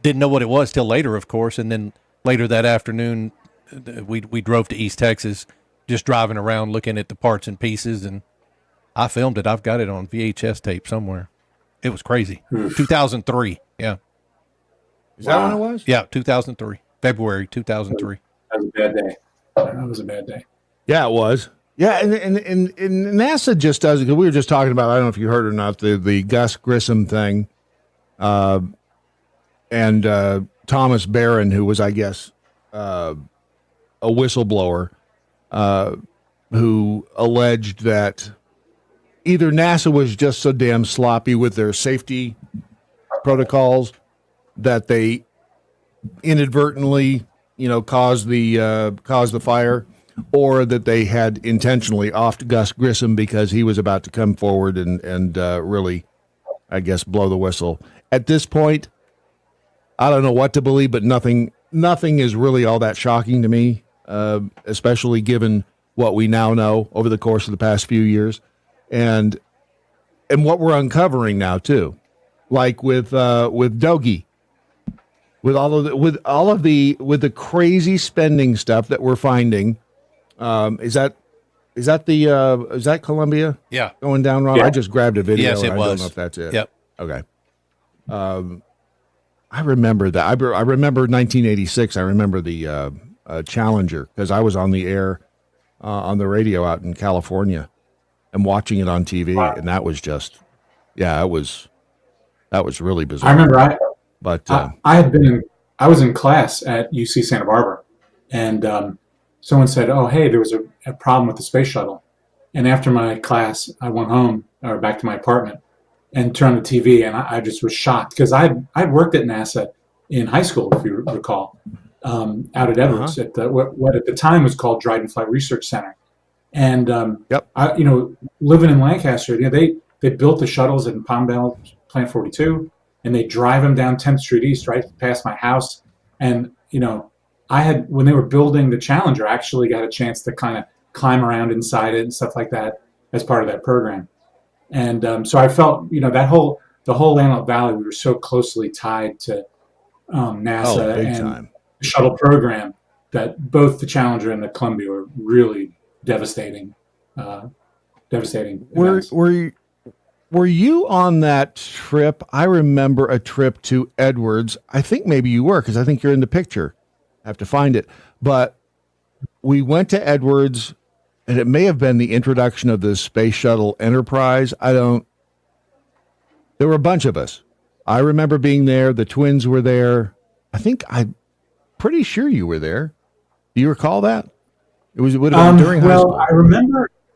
Didn't know what it was till later, of course. And then later that afternoon, we drove to East Texas, just driving around looking at the parts and pieces. And I filmed it. I've got it on VHS tape somewhere. It was crazy. 2003. Yeah. Is that when it was? Yeah, 2003. February 2003. That was a bad day. That was a bad day. Yeah, it was. Yeah, and NASA just does it. We were just talking about, I don't know if you heard or not, the Gus Grissom thing. And Thomas Barron, who was, I guess, a whistleblower, who alleged that either NASA was just so damn sloppy with their safety protocols that they inadvertently, caused the fire, or that they had intentionally offed Gus Grissom because he was about to come forward and really, I guess, blow the whistle. At this point, I don't know what to believe, but nothing is really all that shocking to me, especially given what we now know over the course of the past few years, and what we're uncovering now too, like with Doge, with the crazy spending stuff that we're finding. Is that Columbia? Yeah, going down wrong. Yeah. I just grabbed a video. Yes, it I was. don't know if that's it. Yep. Okay. I remember that. I remember 1986. I remember the Challenger because I was on the air on the radio out in California and watching it on TV, and that was just, that was really bizarre. I remember I was in class at UC Santa Barbara, and someone said, "Oh, hey, there was a problem with the space shuttle." And after my class, I went home or back to my apartment and turned on the TV, and I just was shocked because I'd worked at NASA in high school, if you recall, out at Edwards at what at the time was called Dryden Flight Research Center. And living in Lancaster, they built the shuttles in Palmdale Plant 42, and they drive them down 10th Street East right past my house. And when they were building the Challenger, I actually got a chance to kind of climb around inside it and stuff like that as part of that program. And so I felt, the whole Antelope Valley, we were so closely tied to NASA and the shuttle program that both the Challenger and the Columbia were really devastating. Events. Were you on that trip? I remember a trip to Edwards. I think maybe you were, because I think you're in the picture. I have to find it. But we went to Edwards, and it may have been the introduction of the Space Shuttle Enterprise. There were a bunch of us. I remember being there. The twins were there. I'm pretty sure you were there. Do you recall that? It would have been during high school.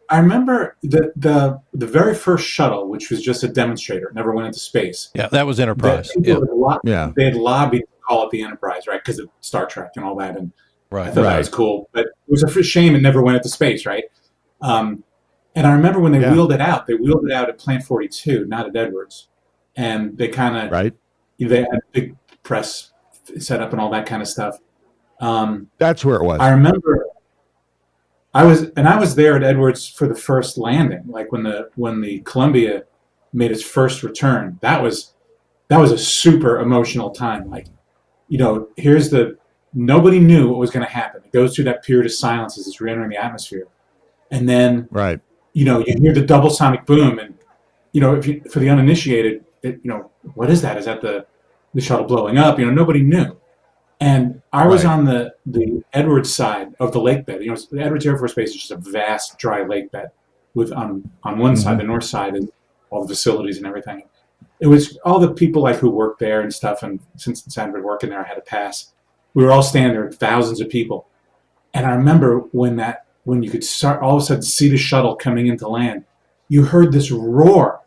I remember the very first shuttle, which was just a demonstrator, never went into space. Yeah, that was Enterprise. They had lobbied to call it the Enterprise, right? Because of Star Trek and all that. And I thought that was cool. But it was a shame it never went into space, right? And I remember when they wheeled it out at Plant 42, not at Edwards. And they kind of, they had big press set up and all that kind of stuff. That's where it was. I remember I was there at Edwards for the first landing, like when the Columbia made its first return. That was a super emotional time. Like, nobody knew what was going to happen. It goes through that period of silence as it's re-entering the atmosphere. And then, you hear the double sonic boom. And, for the uninitiated, what is that? Is that the shuttle blowing up? Nobody knew. And I was on the Edwards side of the lake bed. The Edwards Air Force Base is just a vast dry lake bed with on one side, the north side, is all the facilities and everything. It was all the people who worked there and stuff. And since I'd been working there, I had a pass. We were all standing there, thousands of people. And I remember when you could start all of a sudden see the shuttle coming into land, you heard this roar.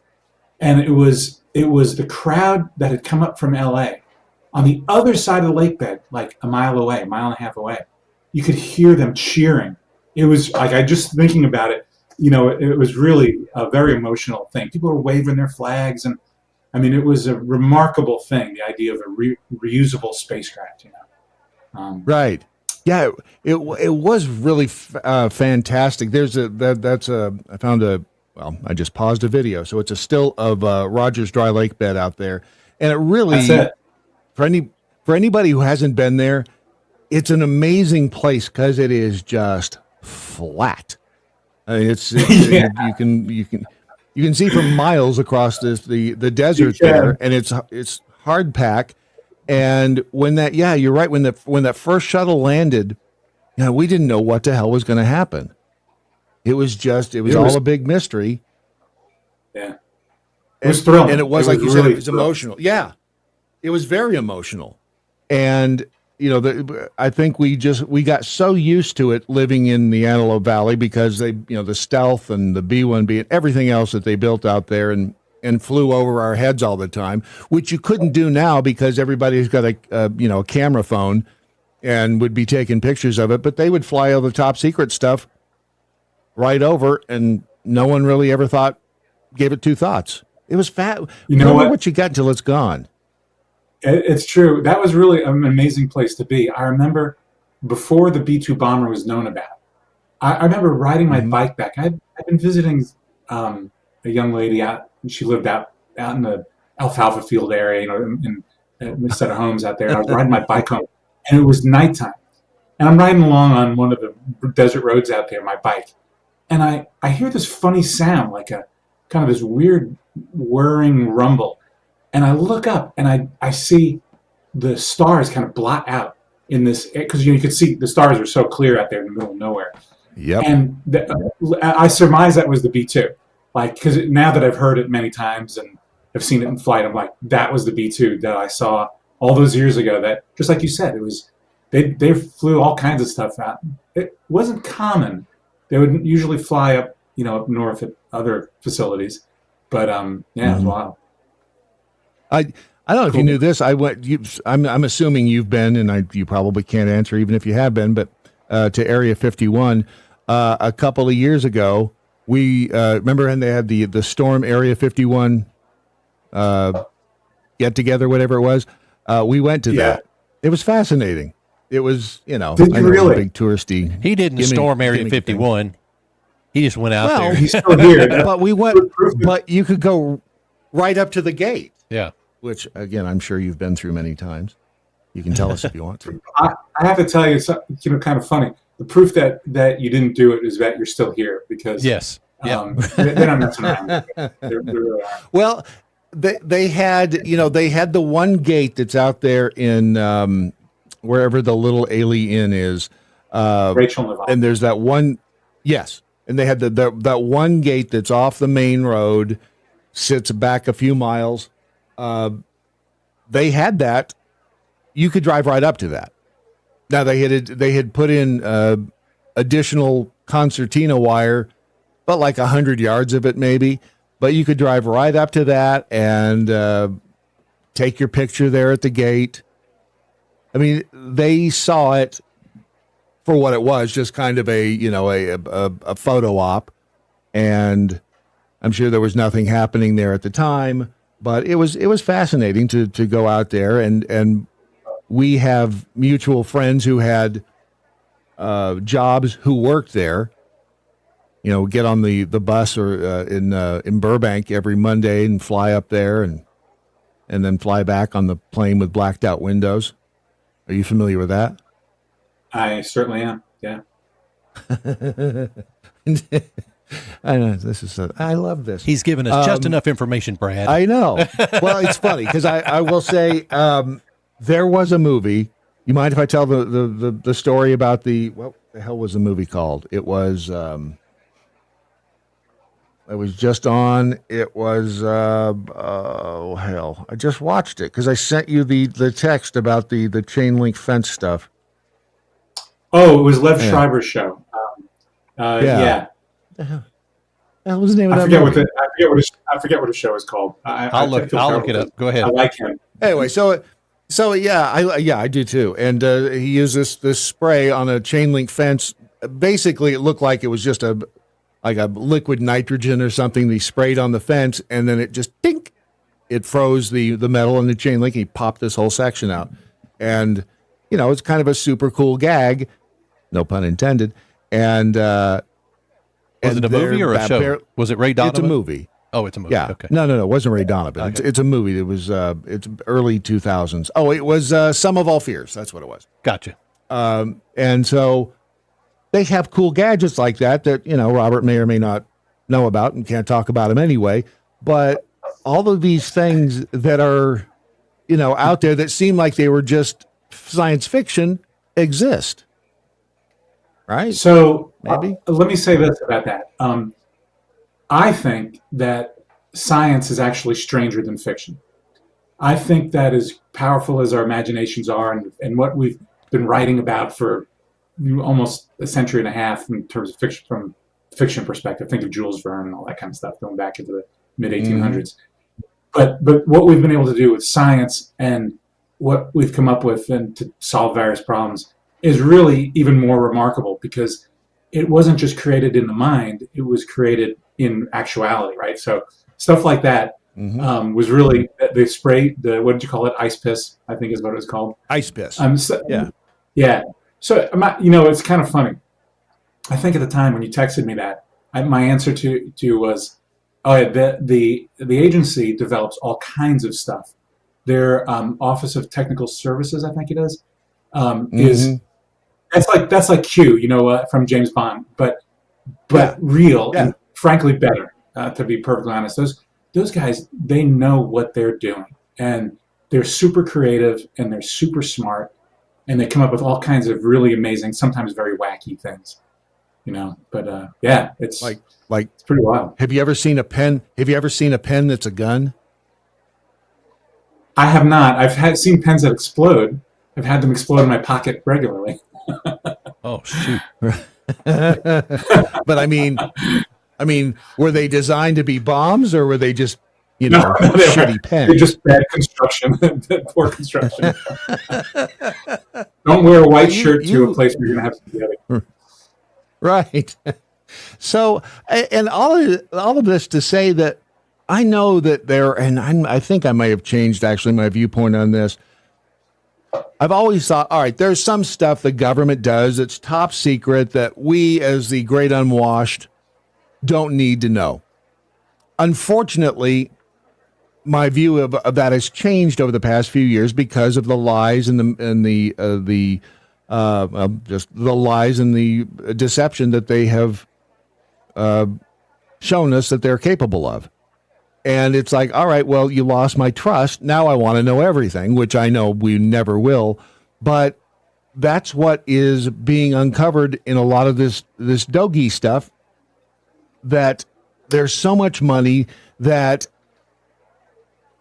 And it was the crowd that had come up from LA. On the other side of the lake bed, like a mile and a half away, you could hear them cheering. It was like, just thinking about it, it was really a very emotional thing. People were waving their flags. And it was a remarkable thing, the idea of a reusable spacecraft, Right. Yeah, it was really fantastic. I just paused a video. So it's a still of Rogers Dry Lake bed out there. And it really, that's it. For anybody who hasn't been there, it's an amazing place because it is just flat. You can see for miles across the desert there, and it's hard pack. And when you're right. When that first shuttle landed, we didn't know what the hell was going to happen. It was all a big mystery. Yeah, it was thrilling, and it was like you said, it was emotional. Yeah. It was very emotional. And I think we got so used to it living in the Antelope Valley because the Stealth and the B-1B and everything else that they built out there and flew over our heads all the time, which you couldn't do now because everybody's got a camera phone and would be taking pictures of it, but they would fly all the top secret stuff right over, and no one really ever gave it two thoughts. It was fat. You know what you got until it's gone. It's true. That was really an amazing place to be. I remember before the B-2 bomber was known about, I remember riding my bike back. I'd been visiting a young lady out. She lived out in the alfalfa field area, in a set of homes out there. I was riding my bike home, and it was nighttime. And I'm riding along on one of the desert roads out there, my bike. And I hear this funny sound, like a kind of this weird whirring rumble. And I look up and I see the stars kind of blot out in this, because you could see the stars are so clear out there in the middle of nowhere. Yep. And I surmise that was the B-2. Like, because now that I've heard it many times and have seen it in flight, I'm like, that was the B-2 that I saw all those years ago. That, just like you said, it was they flew all kinds of stuff out. It wasn't common. They would usually fly up, up north at other facilities. But it was wild. I don't know if you knew this. I'm assuming you've been, and you probably can't answer even if you have been, but to Area 51 a couple of years ago. We remember when they had the Storm Area 51 get together, whatever it was. We went to that. It was fascinating. It was, Did you really? Big touristy. He didn't storm Area 51. He just went out there. He's still here. But we went. But you could go right up to the gate. Yeah. Which, again, I'm sure you've been through many times. You can tell us if you want to. I have to tell you something, kind of funny. The proof that you didn't do it is that you're still here, because yes, they're not messing around. They're really well, they had the one gate that's out there in wherever the little Ailey Inn is. Rachel Nevada. And there's that one, yes, and they had that one gate that's off the main road, sits back a few miles. They had that. You could drive right up to that. Now they had put in additional concertina wire, but like 100 yards of it maybe. But you could drive right up to that and take your picture there at the gate. I mean, they saw it for what it was, just kind of a photo op, and I'm sure there was nothing happening there at the time. But it was fascinating to go out there, and we have mutual friends who had jobs who worked there. Get on the bus or in Burbank every Monday and fly up there, and then fly back on the plane with blacked out windows. Are you familiar with that? I certainly am. Yeah. I know I love this. He's given us just enough information, Brad. I know. Well, it's funny because I will say there was a movie. You mind if I tell the story about what the hell was the movie called? It was just on. It was oh hell! I just watched it because I sent you the text about the chain link fence stuff. Oh, it was Lev Schreiber's show. Yeah. That was the name of that movie. I forget what his show is called. I'll look it up. Go ahead. I like him. Anyway, so yeah, I do too. And he used this spray on a chain link fence. Basically, it looked like it was just like a liquid nitrogen or something. He sprayed on the fence, and then it just dink. It froze the metal in the chain link. He popped this whole section out, and it's kind of a super cool gag, no pun intended. And was it a movie or a show? Was it Ray Donovan? It's a movie. Oh, it's a movie. Yeah. Okay. No, it wasn't Ray Donovan. Okay. It's a movie. It was it's early 2000s. Oh, it was Sum of All Fears. That's what it was. Gotcha. And so they have cool gadgets like that Robert may or may not know about and can't talk about them anyway. But all of these things that are out there that seem like they were just science fiction exist. Right. So maybe let me say this about that. I think that science is actually stranger than fiction. I think that as powerful as our imaginations are and what we've been writing about for almost a century and a half in terms of fiction, from fiction perspective. Think of Jules Verne and all that kind of stuff going back into the mid 1800s. But what we've been able to do with science and what we've come up with and to solve various problems is really even more remarkable, because it wasn't just created in the mind, it was created in actuality, right? So stuff like that was really the spray, what did you call it? Ice piss, I think is what it was called. Ice piss. Yeah. So, it's kind of funny. I think at the time when you texted me that, my answer to was, oh yeah, the agency develops all kinds of stuff. Their Office of Technical Services, I think it is that's like Q, from James Bond, but real and frankly better. To be perfectly honest, those guys, they know what they're doing, and they're super creative and they're super smart, and they come up with all kinds of really amazing, sometimes very wacky things. But it's like it's pretty wild. Have you ever seen a pen? Have you ever seen a pen that's a gun? I have not. I've seen pens that explode. I've had them explode in my pocket regularly. Oh shoot! But I mean, were they designed to be bombs, or were they just shitty pens? They're just bad construction, poor construction. Don't wear a white shirt to a place where you're gonna have to be together. Right. So, and all of this to say that I know that I think I may have changed actually my viewpoint on this. I've always thought, all right, there's some stuff the government does that's top secret that we as the great unwashed don't need to know. Unfortunately, my view of that has changed over the past few years because of the lies and the lies and the deception that they have shown us that they're capable of. And it's like, all right, well, you lost my trust. Now I want to know everything, which I know we never will. But that's what is being uncovered in a lot of this Doge stuff, that there's so much money that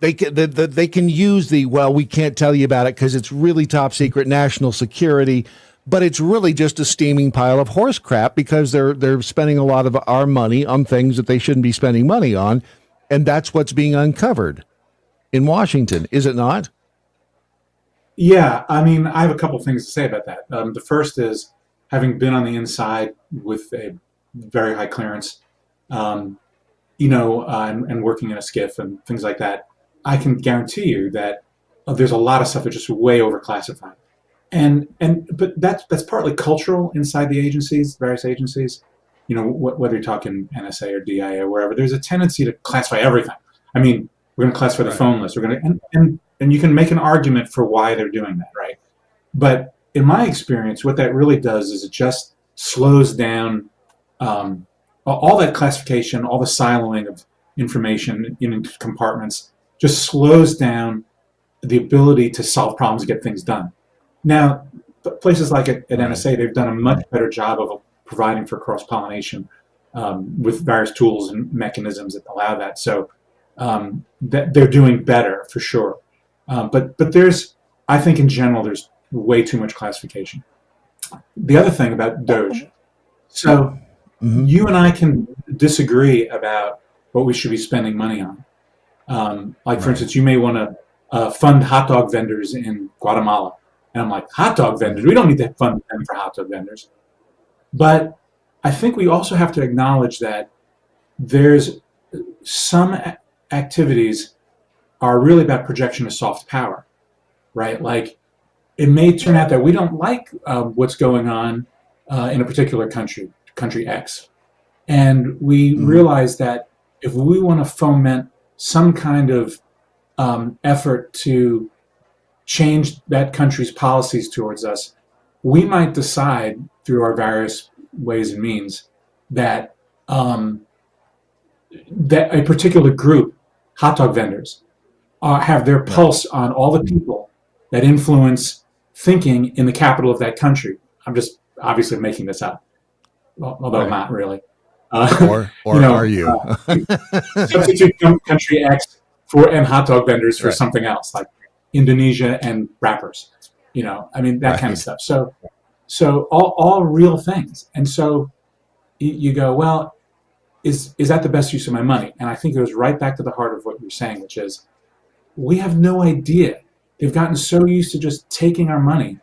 they can use we can't tell you about it because it's really top secret national security, but it's really just a steaming pile of horse crap because they're spending a lot of our money on things that they shouldn't be spending money on. And that's what's being uncovered in Washington, is it not? Yeah, I mean, I have a couple things to say about that. The first is, having been on the inside with a very high clearance, and working in a SCIF and things like that, I can guarantee you that there's a lot of stuff that's just way overclassified. But that's partly cultural inside the agencies, various agencies. Whether you're talking NSA or DIA or wherever, there's a tendency to classify everything. I mean, we're going to classify the phone list. We're going to, and you can make an argument for why they're doing that, right? But in my experience, what that really does is it just slows down all that classification, all the siloing of information in compartments, just slows down the ability to solve problems and get things done. Now, places like at NSA, they've done a much better job of providing for cross-pollination with various tools and mechanisms that allow that. So that they're doing better for sure. But there's, I think in general, there's way too much classification. The other thing about Doge, so you and I can disagree about what we should be spending money on. For instance, you may want to fund hot dog vendors in Guatemala. And I'm like, hot dog vendors? We don't need to fund them for hot dog vendors. But I think we also have to acknowledge that there's some activities are really about projection of soft power, right? Like, it may turn out that we don't like what's going on in a particular country X. And we realize that if we want to foment some kind of effort to change that country's policies towards us, we might decide through our various ways and means that that a particular group, hot dog vendors, have their pulse on all the people that influence thinking in the capital of that country. I'm just obviously making this up, although I'm not really. Or are you? Substitute country X and hot dog vendors for something else, like Indonesia and rappers. I mean, that kind of Right. stuff. So all real things. And so you go, well, is that the best use of my money? And I think it goes right back to the heart of what you're saying, which is we have no idea. They've gotten so used to just taking our money,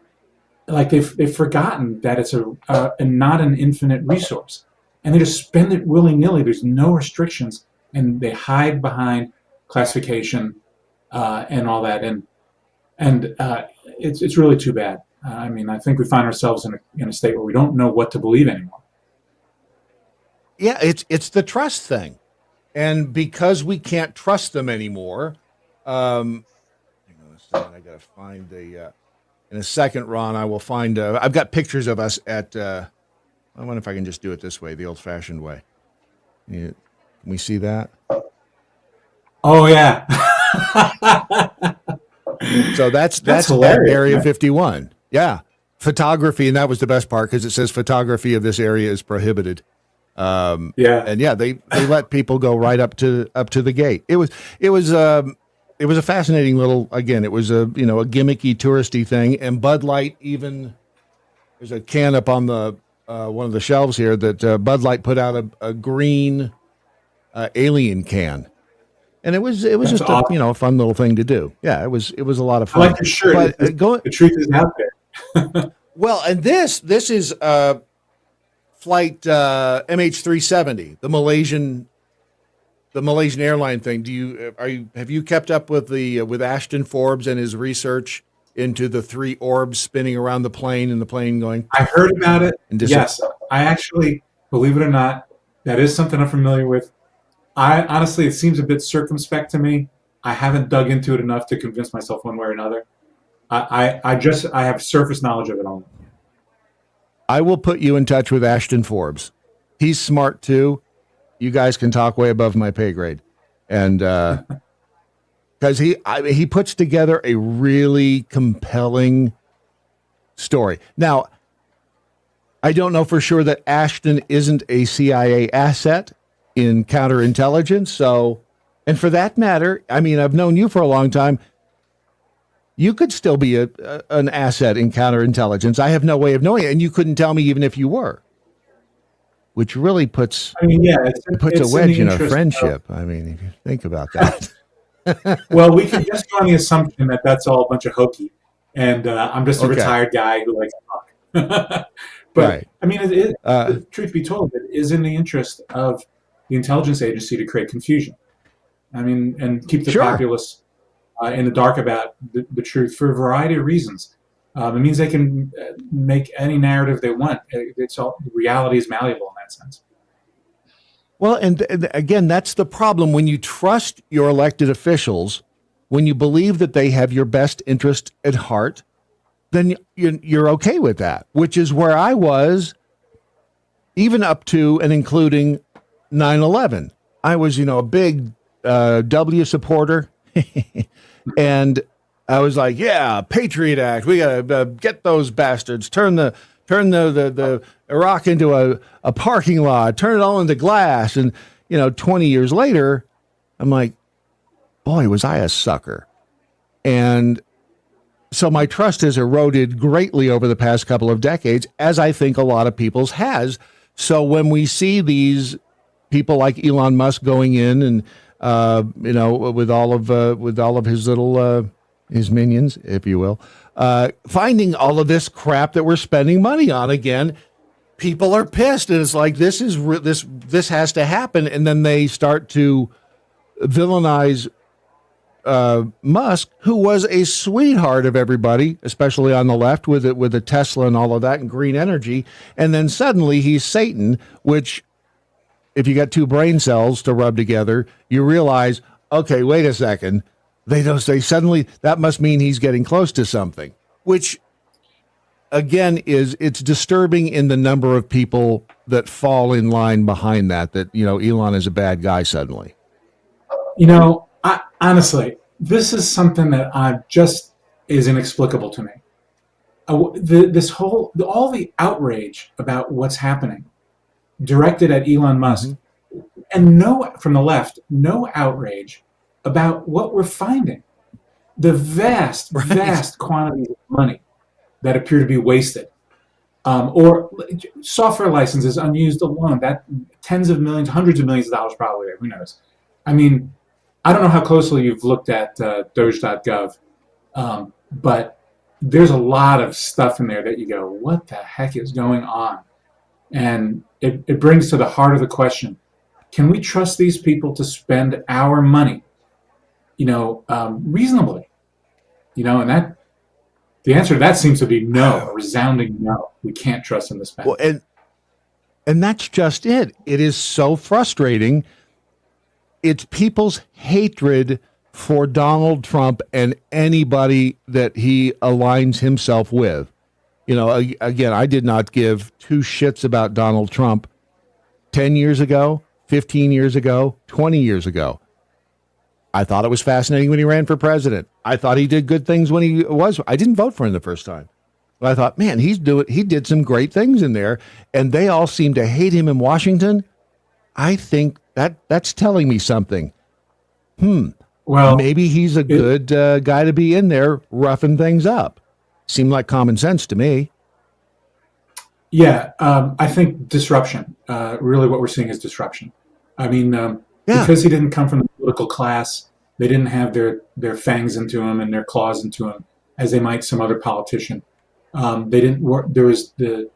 like they've forgotten that it's a not an infinite resource, and they just spend it willy nilly. There's no restrictions, and they hide behind classification and all that, and it's really too bad. I mean, I think we find ourselves in a state where we don't know what to believe anymore. Yeah, it's the trust thing, and because we can't trust them anymore, hang on a second, I gotta find the. In a second, Ron, I will find. I've got pictures of us at. I wonder if I can just do it this way, the old-fashioned way. Can we see that? Oh yeah. So that's at Area 51. Yeah, photography, and that was the best part because it says photography of this area is prohibited. And they let people go right up to the gate. It was a fascinating little. Again, it was a gimmicky touristy thing. And Bud Light, even there's a can up on the one of the shelves here that Bud Light put out a green alien can. And it was just awesome. A fun little thing to do. Yeah, it was a lot of fun. I like your shirt. But the truth is out there. Well, and this is flight MH370, the Malaysian airline thing. Have you kept up with Ashton Forbes and his research into the three orbs spinning around the plane and the plane going? I heard about it. Yes, I actually, believe it or not, that is something I'm familiar with. Honestly, it seems a bit circumspect to me. I haven't dug into it enough to convince myself one way or another. I have surface knowledge of it all. I will put you in touch with Ashton Forbes. He's smart too. You guys can talk way above my pay grade, and because he puts together a really compelling story. Now, I don't know for sure that Ashton isn't a CIA asset in counterintelligence. So, and for that matter, I mean, I've known you for a long time. You could still be an asset in counterintelligence. I have no way of knowing it, and you couldn't tell me even if you were, which really puts a wedge in our friendship. I mean, if you think about that. Well, we can just go on the assumption that that's all a bunch of hokey, and I'm just a retired guy who likes to talk. But right. I mean, the truth be told, it is in the interest of the intelligence agency to create confusion. I mean, and keep the populace in the dark about the truth for a variety of reasons. It means they can make any narrative they want. Reality is malleable in that sense. Well, and again, that's the problem. When you trust your elected officials, when you believe that they have your best interest at heart, then you're okay with that, which is where I was even up to and including 9/11. I was, a big W supporter. And I was like, yeah, Patriot Act. We got to get those bastards, turn the Iraq into a parking lot, turn it all into glass. And, 20 years later, I'm like, boy, was I a sucker. And so my trust has eroded greatly over the past couple of decades, as I think a lot of people's has. So when we see these people like Elon Musk going in and, with all of his little, his minions, if you will, finding all of this crap that we're spending money on again, people are pissed. And it's like, this has to happen. And then they start to villainize Musk, who was a sweetheart of everybody, especially on the left with the Tesla and all of that and green energy. And then suddenly he's Satan, which if you got two brain cells to rub together, you realize, okay, wait a second. They suddenly, that must mean he's getting close to something, which again it's disturbing in the number of people that fall in line behind that, Elon is a bad guy suddenly. Honestly, this is something that just is inexplicable to me. All the outrage about what's happening directed at Elon Musk, and from the left, no outrage about what we're finding. The vast quantities of money that appear to be wasted. Or software licenses unused alone, that tens of millions, hundreds of millions of dollars probably there, who knows? I mean, I don't know how closely you've looked at Doge.gov, but there's a lot of stuff in there that you go, what the heck is going on? And it brings to the heart of the question, can we trust these people to spend our money, reasonably? And that the answer to that seems to be no, a resounding no. We can't trust them to spend. Well, and that's just it. It is so frustrating. It's people's hatred for Donald Trump and anybody that he aligns himself with. Again, I did not give two shits about Donald Trump 10 years ago, 15 years ago, 20 years ago. I thought it was fascinating when he ran for president. I thought he did good things when he was. I didn't vote for him the first time. But I thought, man, he did some great things in there, and they all seem to hate him in Washington. I think that's telling me something. Well, maybe he's a good guy to be in there roughing things up. Seemed like common sense to me. Yeah, I think disruption. Really what we're seeing is disruption. I mean, because he didn't come from the political class, they didn't have their fangs into him and their claws into him, as they might some other politician. They didn't work. There was the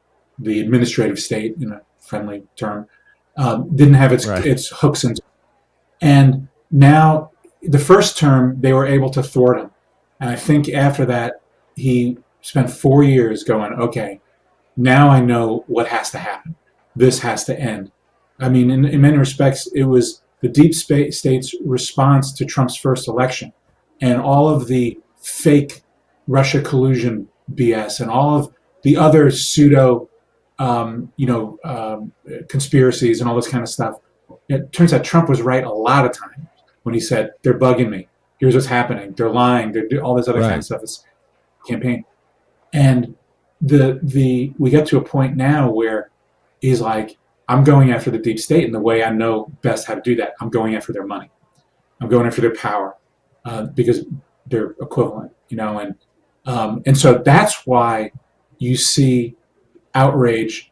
administrative state, in a friendly term, didn't have its hooks into it. And now, the first term, they were able to thwart him. And I think after that, he spent 4 years going, okay, now I know what has to happen. This has to end. I mean, in many respects, it was the deep state's response to Trump's first election, and all of the fake Russia collusion BS and all of the other pseudo, conspiracies and all this kind of stuff. It turns out Trump was right a lot of times when he said, they're bugging me. Here's what's happening. They're lying. They're doing all this other kind of stuff. It's campaign. And we get to a point now where he's like, I'm going after the deep state in the way I know best how to do that. I'm going after their money. I'm going after their power because they're equivalent, and so that's why you see outrage,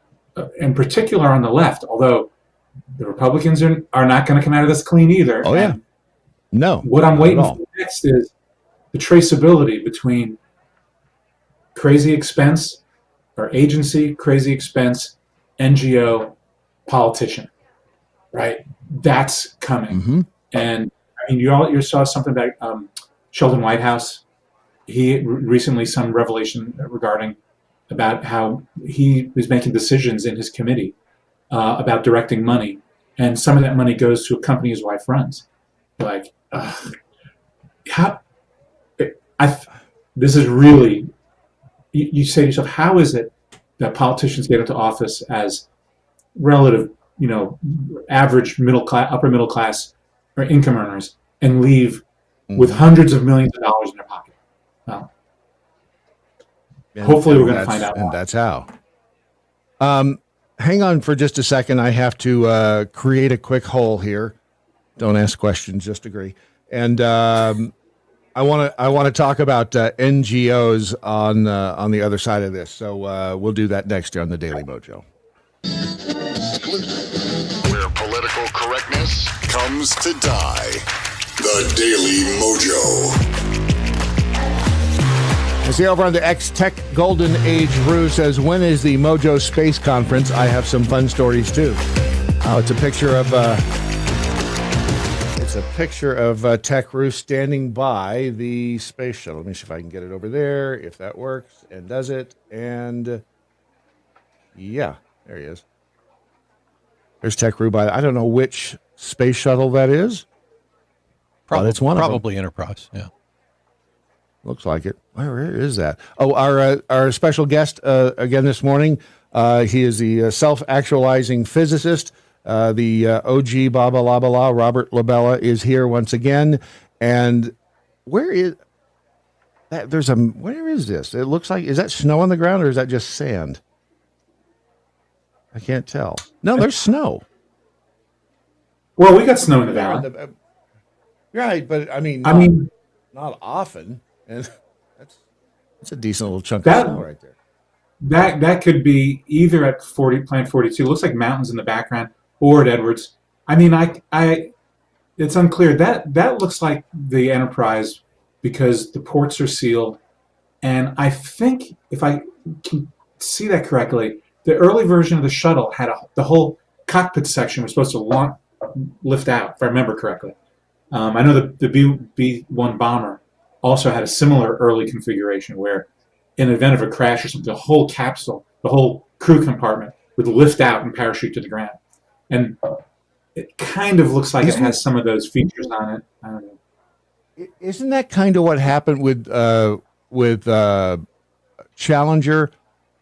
in particular on the left, although the Republicans are not going to come out of this clean either. Oh, yeah. No. What I'm waiting for next is the traceability between crazy expense or agency, crazy expense, NGO, politician, right? That's coming. Mm-hmm. And I mean, you saw something about Sheldon Whitehouse. He recently some revelation regarding about how he was making decisions in his committee about directing money, and some of that money goes to a company his wife runs. Like, this is really. You say to yourself, how is it that politicians get into office as relative, average middle class, upper middle class, or income earners, and leave with hundreds of millions of dollars in their pocket? Well, hopefully, we're going to find out. And that's how. Hang on for just a second. I have to create a quick hole here. Don't ask questions, just agree. And I want to talk about NGOs on the other side of this. So we'll do that next year on the Daily MoJo. Where political correctness comes to die. The Daily MoJo. I see over on the X-Tech Golden Age Rue says, when is the Mojo Space Conference? I have some fun stories too. Oh, it's a picture of Tech Rue standing by the space shuttle. Let me see if I can get it over there, if that works, and does it. And yeah, there he is. There's Tech Rue by. I don't know which space shuttle that is. Probably, it's one of them. Probably Enterprise. Yeah. Looks like it. Where is that? Oh, our special guest again this morning. He is the self-actualizing physicist. The OG Baba Labala, Robert LaBella, is here once again. And where is that? Where is this? It looks like, is that snow on the ground or is that just sand? I can't tell. No, there's snow. Well, we got snow in the valley. Right, but I mean, not often. And that's a decent little chunk of snow right there. that could be either at Plant 42. It looks like mountains in the background, or at Edwards. I mean, it's unclear. That looks like the Enterprise because the ports are sealed, and I think if I can see that correctly, the early version of the shuttle had the whole cockpit section was supposed to lift out, if I remember correctly. I know the B-1 bomber also had a similar early configuration where, in the event of a crash or something, the whole capsule, the whole crew compartment would lift out and parachute to the ground. And it kind of looks like it has some of those features on it. I don't know. Isn't that kind of what happened with Challenger?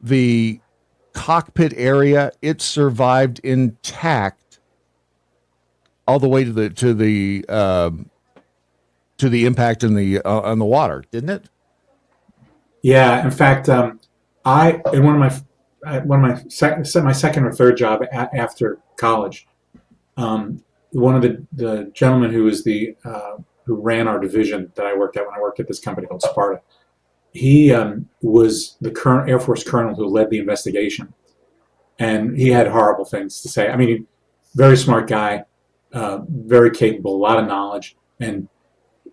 The cockpit area, it survived intact all the way to the impact in the on the water, didn't it? Yeah, in fact, I in my second or third job after college, one of the gentlemen who was who ran our division that I worked at when I worked at this company called Sparta, he was the Air Force colonel who led the investigation, and he had horrible things to say. I mean, very smart guy, very capable, a lot of knowledge, and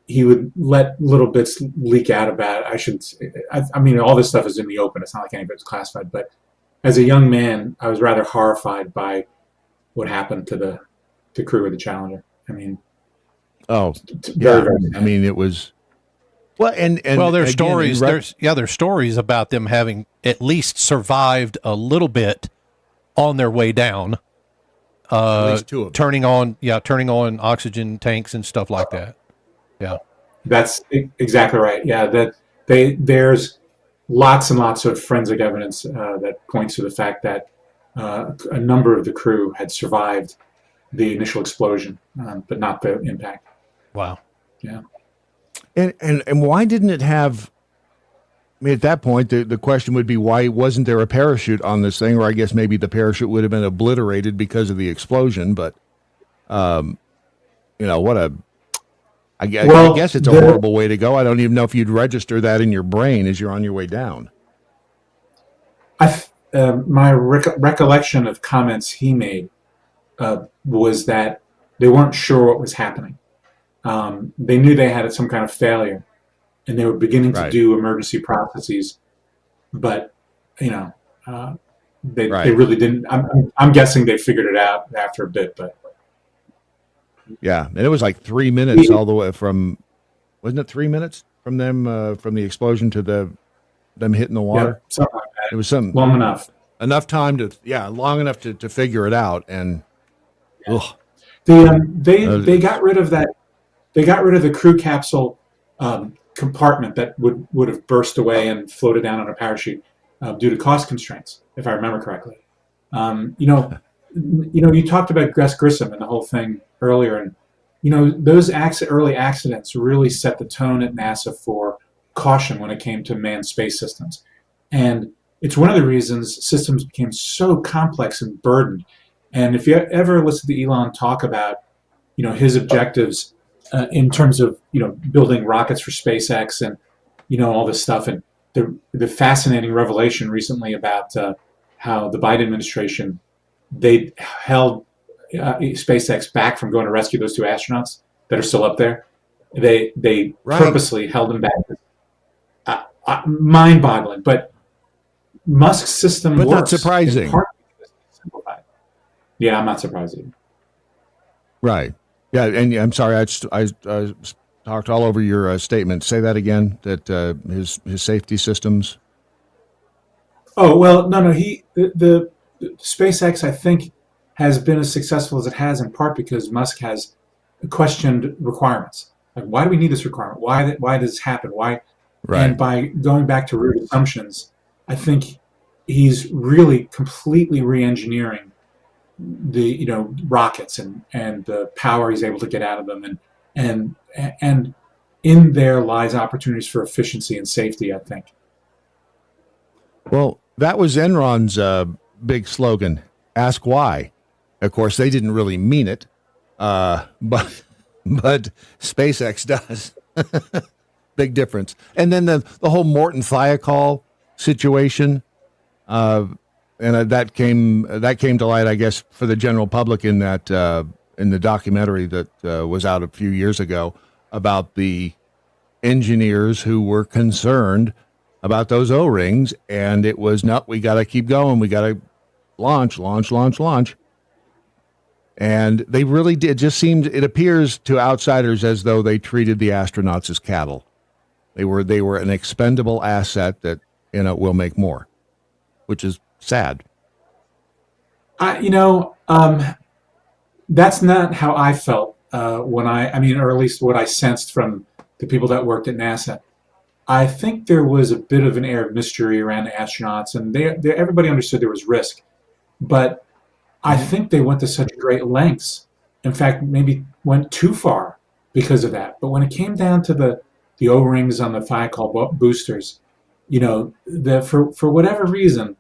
he would let little bits leak out about it. I mean, all this stuff is in the open. It's not like any of it's classified. But as a young man, I was rather horrified by what happened to the crew of the Challenger. I mean, very I mean, it was well, and well, there's again, stories. There's stories about them having at least survived a little bit on their way down. At least two of them. turning on oxygen tanks and stuff like that. Yeah, that's exactly right. Yeah, there's lots and lots of forensic evidence that points to the fact that a number of the crew had survived the initial explosion, but not the impact. Wow. Yeah. And why didn't it have? I mean, at that point, the question would be, why wasn't there a parachute on this thing? Or I guess maybe the parachute would have been obliterated because of the explosion. But, what a. I guess it's a horrible way to go. I don't even know if you'd register that in your brain as you're on your way down. My recollection of comments he made was that they weren't sure what was happening. They knew they had some kind of failure, and they were beginning to do emergency processes, but they really didn't. I'm guessing they figured it out after a bit, but. Yeah, and it was like 3 minutes all the way from, wasn't it 3 minutes from them from the explosion to them hitting the water? Yeah, something like that. It was something long enough time to long enough to figure it out, and they got rid of that. They got rid of the crew capsule compartment that would have burst away and floated down on a parachute due to cost constraints, if I remember correctly. You talked about Gus Grissom and the whole thing earlier, and those early accidents really set the tone at NASA for caution when it came to manned space systems, and it's one of the reasons systems became so complex and burdened. And if you ever listen to Elon talk about his objectives in terms of building rockets for SpaceX and all this stuff, and the fascinating revelation recently about how the Biden administration, they held SpaceX back from going to rescue those two astronauts that are still up there. They purposely held them back. Mind-boggling, but Musk's system but works. not surprising. Yeah, I'm not surprised either. Right. Yeah, and I'm sorry, I talked all over your statement. Say that again. That his safety systems. Oh well, no. The SpaceX, I think, has been as successful as it has in part because Musk has questioned requirements. Like, why do we need this requirement? Why does this happen? Why? Right. And by going back to root assumptions, I think he's really completely re-engineering the rockets and the power he's able to get out of them, and in there lies opportunities for efficiency and safety, I think. Well, that was Enron's big slogan, ask why. Of course, they didn't really mean it, but SpaceX does. Big difference. And then the whole Morton Thiokol situation, And that came to light, I guess, for the general public in the documentary that was out a few years ago about the engineers who were concerned about those O-rings, and it was, no, we got to keep going. We got to launch. And they really did. It appears to outsiders as though they treated the astronauts as cattle. They were an expendable asset that, will make more, which is sad. That's not how I felt or at least what I sensed from the people that worked at NASA. I think there was a bit of an air of mystery around the astronauts, and everybody understood there was risk. But I think they went to such great lengths. In fact, maybe went too far because of that. But when it came down to the O-rings on the Thiokol boosters, for whatever reason,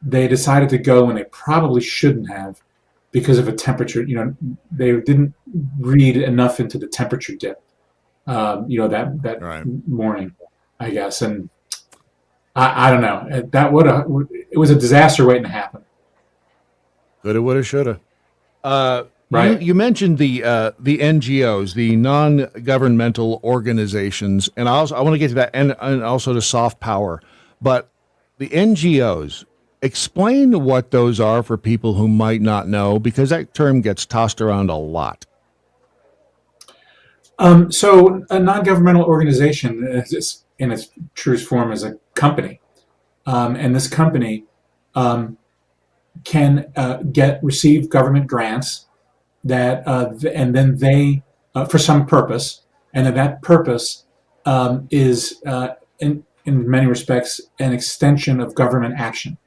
they decided to go when they probably shouldn't have because of a temperature. They didn't read enough into the temperature dip. That right. morning, I guess, and I don't know. It was a disaster waiting to happen. Coulda, woulda, shoulda. Right. You mentioned the NGOs, the non-governmental organizations, and I want to get to that, and also to soft power. But the NGOs, explain what those are for people who might not know, because that term gets tossed around a lot. So a non-governmental organization is, in its truest form, is a company, and this company can receive government grants that, and then they for some purpose, and then that purpose is in many respects an extension of government action.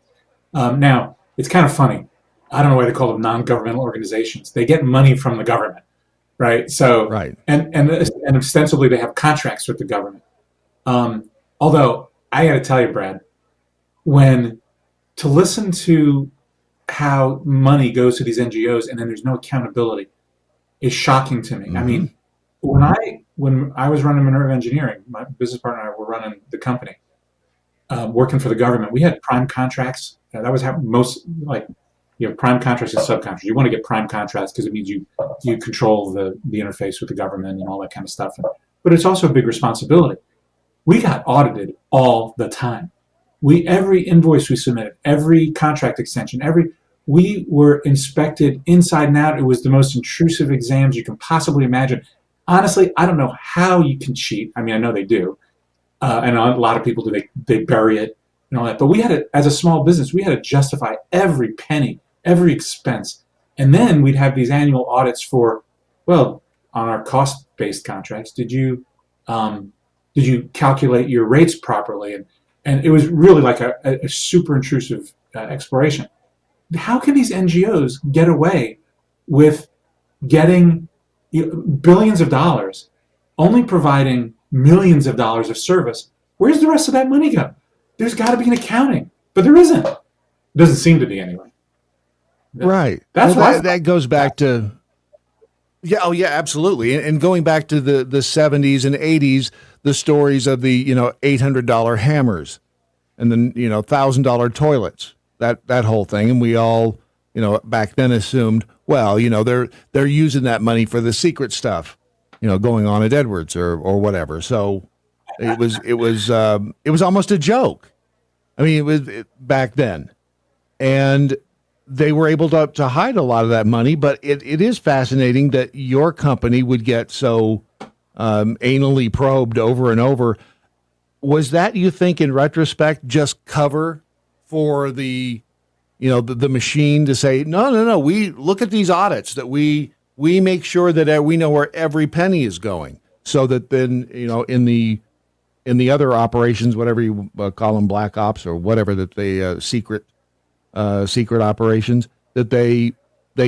Now, it's kind of funny. I don't know why they call them non-governmental organizations. They get money from the government, right? So, right. And ostensibly they have contracts with the government. Although I got to tell you, Brad, to listen to how money goes to these NGOs and then there's no accountability is shocking to me. Mm-hmm. I mean, when I was running Minerva Engineering, my business partner and I were running the company, working for the government. We had prime contracts. That was how you have prime contracts and subcontractors. You want to get prime contracts because it means you control the interface with the government and all that kind of stuff. But it's also a big responsibility. We got audited all the time. Every invoice we submitted, every contract extension, we were inspected inside and out. It was the most intrusive exams you can possibly imagine. Honestly, I don't know how you can cheat. I mean, I know they do. And a lot of people do. They bury it and all that. But we had to, as a small business, we had to justify every penny, every expense. And then we'd have these annual audits for, on our cost-based contracts, did you calculate your rates properly? And it was really like a super intrusive exploration. How can these NGOs get away with getting billions of dollars, only providing millions of dollars of service? Where's the rest of that money go? There's got to be an accounting, but there isn't. It doesn't seem to be anyway. Right. That's why that goes back to. Yeah. Oh, yeah. Absolutely. And going back to the 70s and 80s, the stories of the $800 hammers, and then $1,000 toilets, that whole thing, and we all back then assumed, they're using that money for the secret stuff, going on at Edwards or whatever. So it was almost a joke. I mean, it was back then, and they were able to hide a lot of that money. But it is fascinating that your company would get so anally probed over and over. Was that, you think, in retrospect, just cover for the machine to say, no, we look at these audits, that we make sure that we know where every penny is going, so that then in the other operations, whatever you call them, black ops or whatever, that they secret operations, that they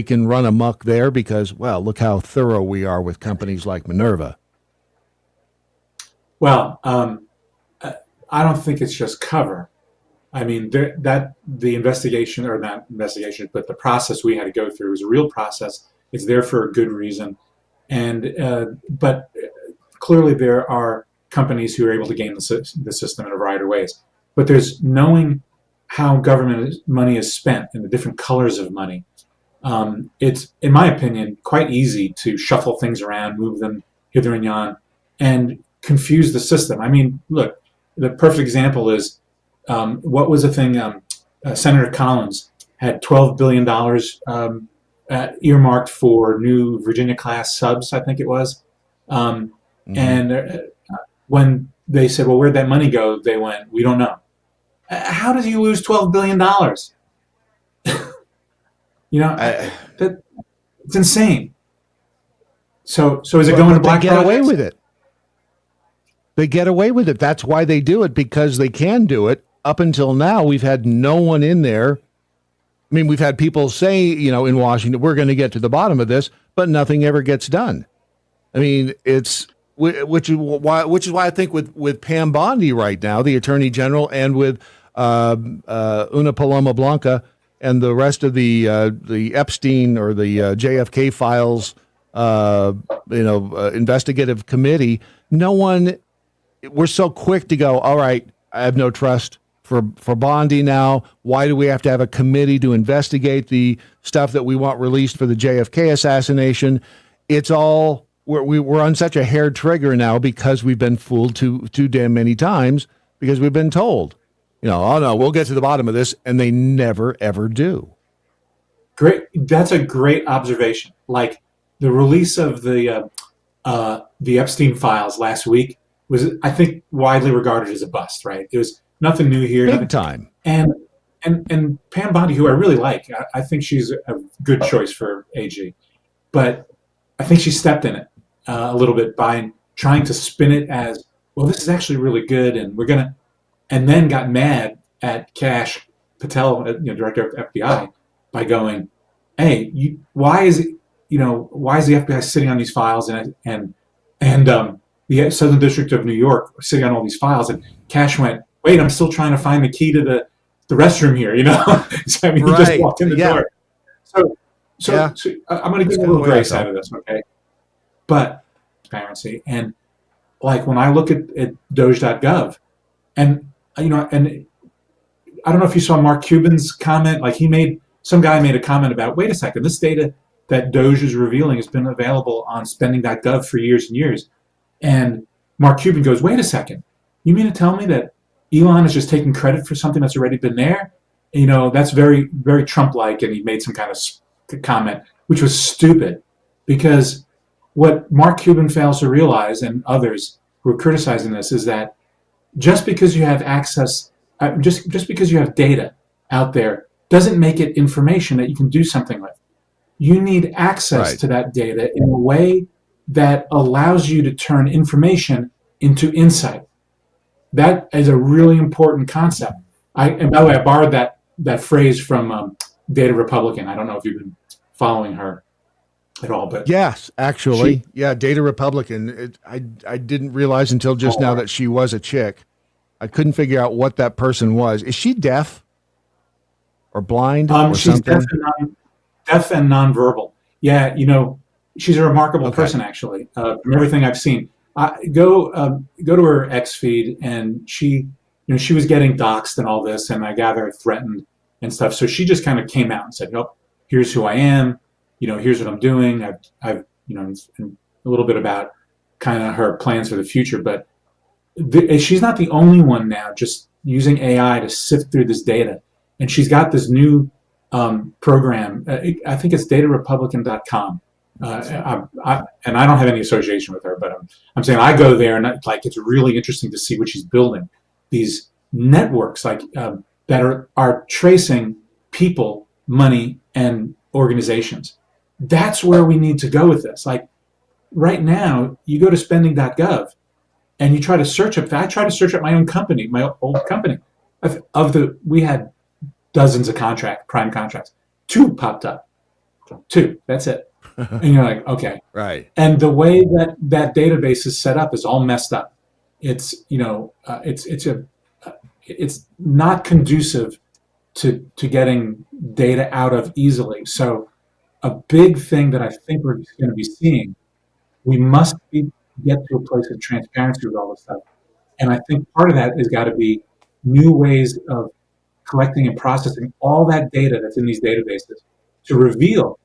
can run amok there because, look how thorough we are with companies like Minerva. Well, I don't think it's just cover. I mean, the investigation, or not investigation, but the process we had to go through was a real process. It's there for a good reason. But clearly there are companies who are able to game the system in a variety of ways. But there's knowing how government money is spent and the different colors of money, it's, in my opinion, quite easy to shuffle things around, move them hither and yon, and confuse the system. I mean, look, the perfect example is what was the thing? Senator Collins had $12 billion earmarked for new Virginia class subs, I think it was. And when they said, well, where'd that money go? They went, we don't know. How did you lose $12 billion? It's insane. So is it going to black They get projects? away with it. They get away with it. That's why they do it, because they can do it. Up until now, we've had no one in there. I mean, we've had people say, in Washington, we're going to get to the bottom of this, but nothing ever gets done. I mean, which is why I think with Pam Bondi right now, the Attorney General, and with Una Paloma Blanca and the rest of the Epstein or the JFK files, investigative committee, no one. We're so quick to go, all right, I have no trust for Bondi now. Why do we have to have a committee to investigate the stuff that we want released for the JFK assassination? It's all, we're on such a hair trigger now because we've been fooled too damn many times, because we've been told, oh no, we'll get to the bottom of this, and they never, ever do. Great. That's a great observation. Like the release of the Epstein files last week was, I think, widely regarded as a bust, right? There was nothing new here. Big time. And Pam Bondi, who I really like, I think she's a good choice for AG. But I think she stepped in it a little bit by trying to spin it as, well, this is actually really good, and we're going to, and then got mad at Kash Patel, director of FBI, by going, hey, why is the FBI sitting on these files and the Southern District of New York sitting on all these files? And Kash went, wait, I'm still trying to find the key to the restroom here, So, I mean, he just walked in the door. So I'm going to give a little grace out of this, okay? But transparency, and like when I look at Doge.gov, and and I don't know if you saw Mark Cuban's comment. Like some guy made a comment about, wait a second, this data that Doge is revealing has been available on spending.gov for years and years. And Mark Cuban goes, wait a second, you mean to tell me that Elon is just taking credit for something that's already been there? That's very, very Trump-like, and he made some kind of comment, which was stupid, because what Mark Cuban fails to realize, and others who are criticizing this, is that just because you have access, just because you have data out there, doesn't make it information that you can do something with. You need access to that data in a way that allows you to turn information into insight. That is a really important concept. And by the way, I borrowed that phrase from Data Republican. I don't know if you've been following her at all, but yes, actually, Data Republican. I didn't realize until just now that she was a chick. I couldn't figure out what that person was. Is she deaf or blind or she's something? Deaf and nonverbal. Yeah, she's a remarkable person, actually. From everything I've seen, go to her X feed, and she was getting doxxed and all this, and I gather threatened and stuff. So she just kind of came out and said, "Nope, here's who I am. Here's what I'm doing. I've and a little bit about kind of her plans for the future." But she's not the only one now just using AI to sift through this data, and she's got this new program. I think it's datarepublican.com. And I don't have any association with her, but I'm saying I go there, and it's really interesting to see what she's building. These networks that are tracing people, money, and organizations. That's where we need to go with this. Like right now, you go to spending.gov and you try to search up. I try to search up my own company, my old company. We had dozens of prime contracts. 2 popped up. 2. That's it. And you're like, okay, right. And the way that database is set up is all messed up. It's it's not conducive to getting data out of easily. So a big thing that I think we're going to be seeing, we must get to a place of transparency with all this stuff. And I think part of that has got to be new ways of collecting and processing all that data that's in these databases to reveal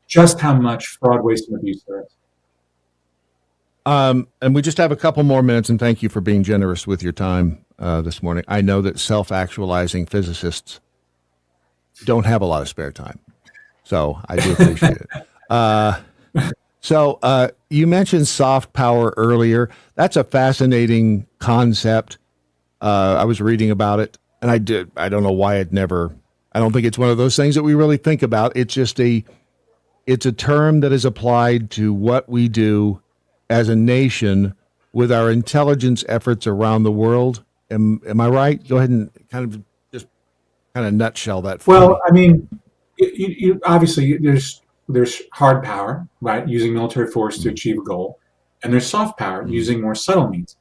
just how much fraud, waste, and abuse there is. And we just have a couple more minutes, and thank you for being generous with your time this morning. I know that self-actualizing physicists don't have a lot of spare time, so I do appreciate it. So you mentioned soft power earlier. That's a fascinating concept. I was reading about it, and I don't know why I don't think it's one of those things that we really think about. It's just it's a term that is applied to what we do as a nation with our intelligence efforts around the world. Am I right? Go ahead and kind of nutshell that for me. Well, I mean, you obviously there's hard power, right, using military force to achieve a goal, and there's soft power using more subtle means.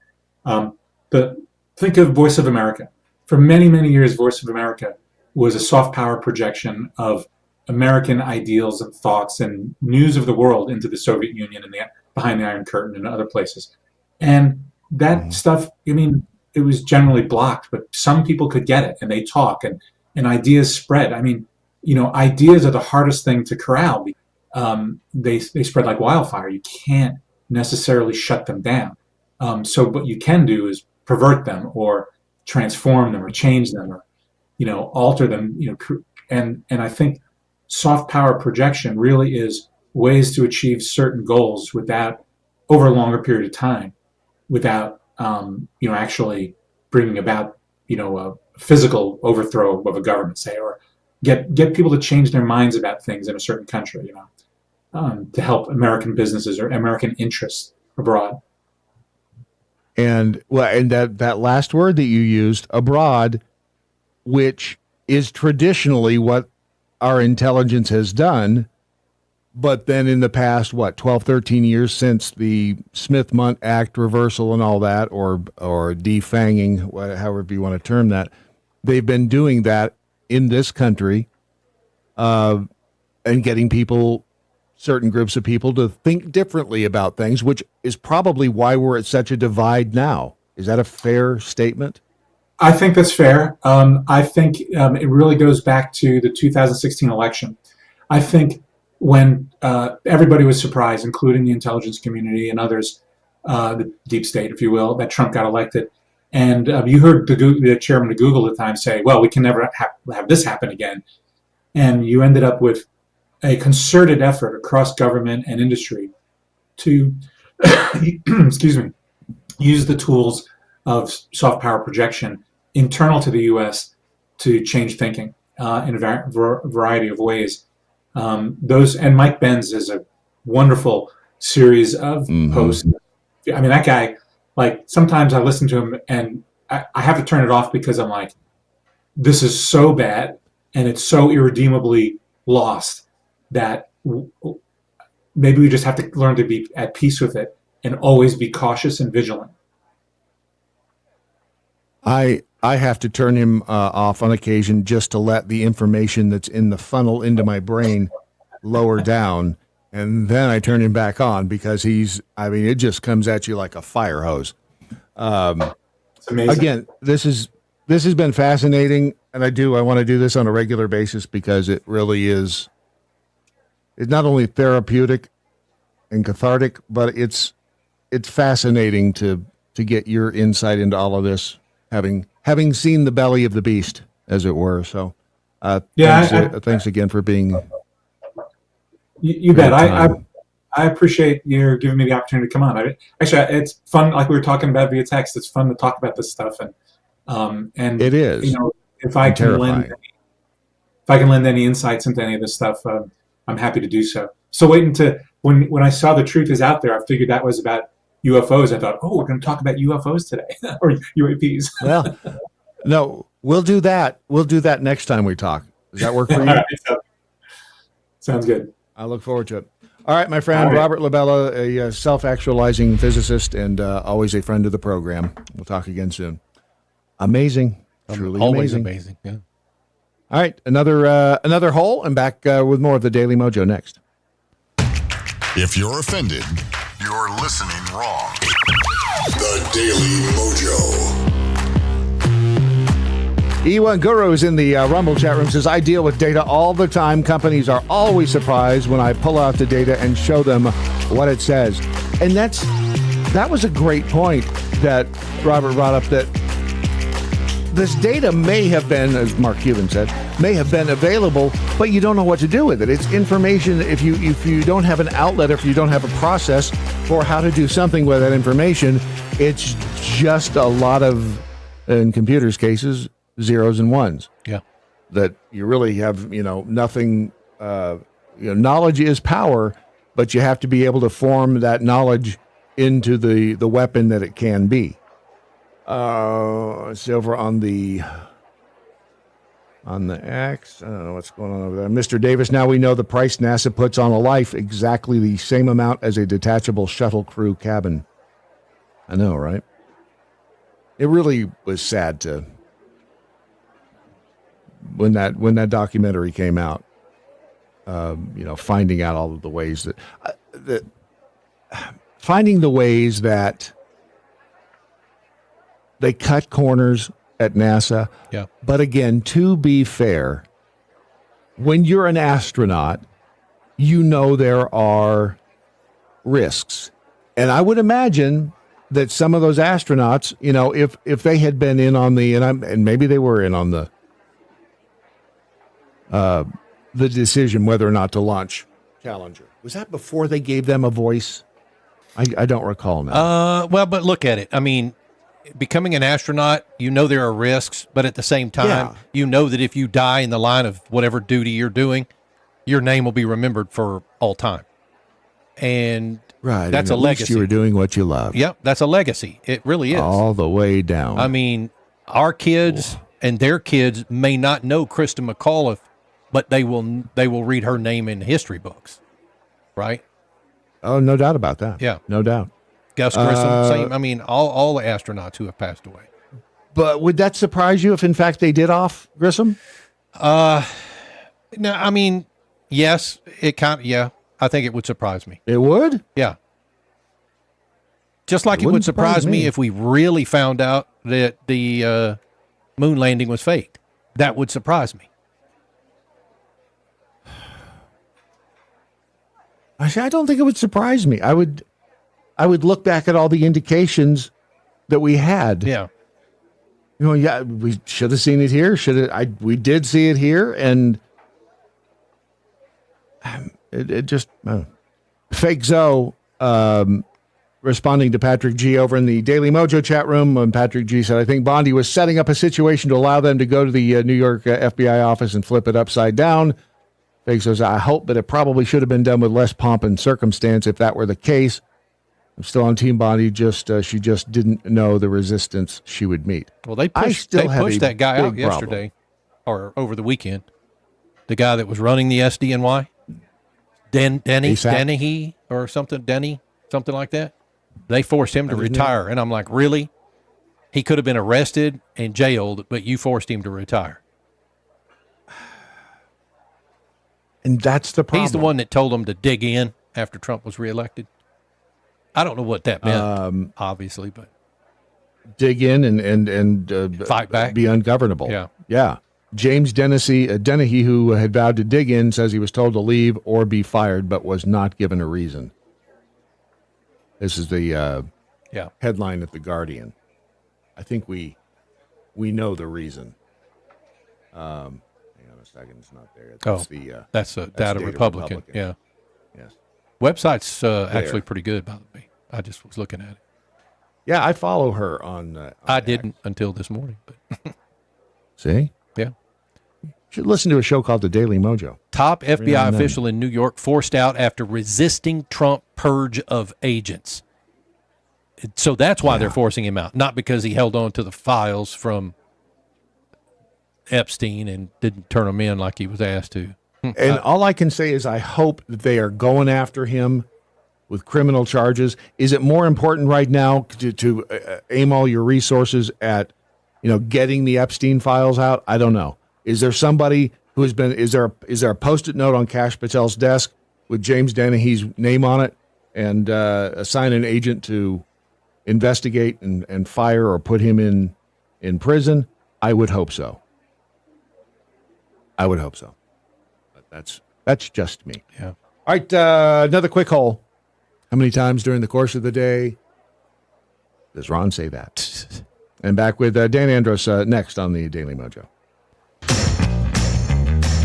Think of Voice of America. For many, many years, Voice of America was a soft power projection of American ideals and thoughts and news of the world into the Soviet Union and behind the Iron Curtain and other places. And that stuff, I mean, it was generally blocked, but some people could get it, and they talk, and ideas spread. I mean, ideas are the hardest thing to corral. They spread like wildfire. You can't necessarily shut them down. So what you can do is pervert them or transform them or change them or, alter them, and I think soft power projection really is ways to achieve certain goals without, over a longer period of time, without, actually bringing about, a physical overthrow of a government, say, or get people to change their minds about things in a certain country, to help American businesses or American interests abroad. And that last word that you used, abroad, which is traditionally what our intelligence has done, but then in the past, 12, 13 years since the Smith-Mundt Act reversal and all that, or defanging, however you want to term that, they've been doing that in this country, and getting certain groups of people to think differently about things, which is probably why we're at such a divide now. Is that a fair statement? I think that's fair. I think it really goes back to the 2016 election. I think when everybody was surprised, including the intelligence community and others, the deep state, if you will, that Trump got elected. And you heard the chairman of Google at the time say, well, we can never have this happen again. And you ended up with a concerted effort across government and industry to, excuse me, use the tools of soft power projection internal to the U.S. to change thinking in a variety of ways. And Mike Benz is a wonderful series of posts. I mean, that guy, like, sometimes I listen to him and I have to turn it off because I'm like, this is so bad and it's so irredeemably lost that maybe we just have to learn to be at peace with it and always be cautious and vigilant. I have to turn him off on occasion just to let the information that's in the funnel into my brain lower down, and then I turn him back on because it just comes at you like a fire hose. It's amazing. Again, this has been fascinating, and I want to do this on a regular basis because it really is. It's not only therapeutic and cathartic, but it's fascinating to get your insight into all of this, having seen the belly of the beast, as it were. So, thanks again for being. You bet. I appreciate you giving me the opportunity to come on. Actually, it's fun. Like we were talking about via text, it's fun to talk about this stuff, and it is. If I can lend any insights into any of this stuff, I'm happy to do so. So when I saw The Truth Is Out There, I figured that was about UFOs. I thought, we're going to talk about UFOs today or UAPs. Well, no, we'll do that. We'll do that next time we talk. Does that work for you? Right, sounds good. I look forward to it. All right, my friend, right. Robert LaBella, a self-actualizing physicist and always a friend of the program. We'll talk again soon. Amazing. Truly always amazing. Yeah. All right, another hole, and back with more of the Daily Mojo next. If you're offended, you're listening wrong. The Daily Mojo. E1 Guru's in the Rumble chat room says, I deal with data all the time. Companies are always surprised when I pull out the data and show them what it says. And that was a great point that Robert brought up, that this data may have been, as Mark Cuban said, may have been available, but you don't know what to do with it. It's information. If you don't have an outlet, if you don't have a process for how to do something with that information, it's just a lot of, in computers' cases, zeros and ones. Yeah. That you really have, nothing. Knowledge is power, but you have to be able to form that knowledge into the weapon that it can be. It's over on the X. I don't know what's going on over there. Mr. Davis, now we know the price NASA puts on a life, exactly the same amount as a detachable shuttle crew cabin. I know, right? It really was sad to when that documentary came out. Finding out all of the ways that finding the ways that they cut corners at NASA. Yeah. But again, to be fair, when you're an astronaut, there are risks. And I would imagine that some of those astronauts, if they had been in on and maybe they were in on the decision whether or not to launch Challenger. Was that before they gave them a voice? I don't recall now. Well, but look at it. I mean, becoming an astronaut, there are risks, but at the same time, that if you die in the line of whatever duty you're doing, your name will be remembered for all time. And that's a legacy. You were doing what you love. Yep, that's a legacy. It really is. All the way down. I mean, our kids and their kids may not know Krista McAuliffe, but they will read her name in history books, right? Oh, no doubt about that. Yeah. No doubt. Gus Grissom, same. I mean, all the astronauts who have passed away. But would that surprise you if, in fact, they did off Grissom? No, I mean, yes, I think it would surprise me. It would? Yeah. Just like it would surprise me if we really found out that the moon landing was faked. That would surprise me. I don't think it would surprise me. I would look back at all the indications that we had. Yeah. We should have seen it here. We did see it here, and it just Fake Zoe responding to Patrick G over in the Daily MoJo chat room. And Patrick G said, "I think Bondi was setting up a situation to allow them to go to the New York FBI office and flip it upside down." Fake says, "I hope, but it probably should have been done with less pomp and circumstance if that were the case. I'm still on Team Bondi. She just didn't know the resistance she would meet." Well, they pushed that guy out yesterday or over the weekend. The guy that was running the SDNY, Denny or something, something like that. They forced him to retire, and I'm like, really? He could have been arrested and jailed, but you forced him to retire. And that's the problem. He's the one that told them to dig in after Trump was reelected. I don't know what that meant, obviously, but dig in and fight back, be ungovernable. Yeah. James Dennehy, who had vowed to dig in, says he was told to leave or be fired, but was not given a reason. This is the headline at The Guardian. I think we know the reason. Hang on a second, it's not there. That's Data Republican. Yeah. Yes. Website's actually pretty good, by the way. I just was looking at it. Yeah, I follow her on I didn't until this morning. But See? Yeah. You should listen to a show called The Daily MoJo. Top FBI official in New York forced out after resisting Trump purge of agents. So that's why they're forcing him out, not because he held on to the files from Epstein and didn't turn them in like he was asked to. And all I can say is I hope that they are going after him with criminal charges. Is it more important right now to aim all your resources at, getting the Epstein files out? I don't know. Is there somebody who has been? Is there a Post-it note on Kash Patel's desk with James Dennehy's name on it, and assign an agent to investigate and fire or put him in prison? I would hope so. I would hope so. But that's just me. Yeah. All right, another quick hole. How many times during the course of the day does Ron say that? And back with Dan Andros next on the Daily Mojo.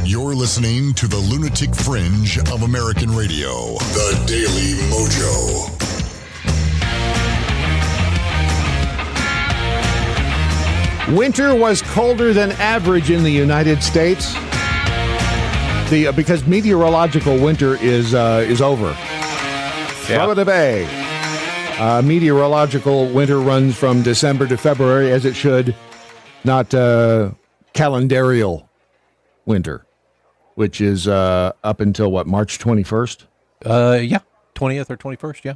You're listening to the lunatic fringe of American radio, the Daily Mojo. Winter was colder than average in the United States. Because meteorological winter is over. Throw it away. Meteorological winter runs from December to February, as it should, not calendarial winter, which is up until what, March 21st? Yeah, 20th or 21st, yeah.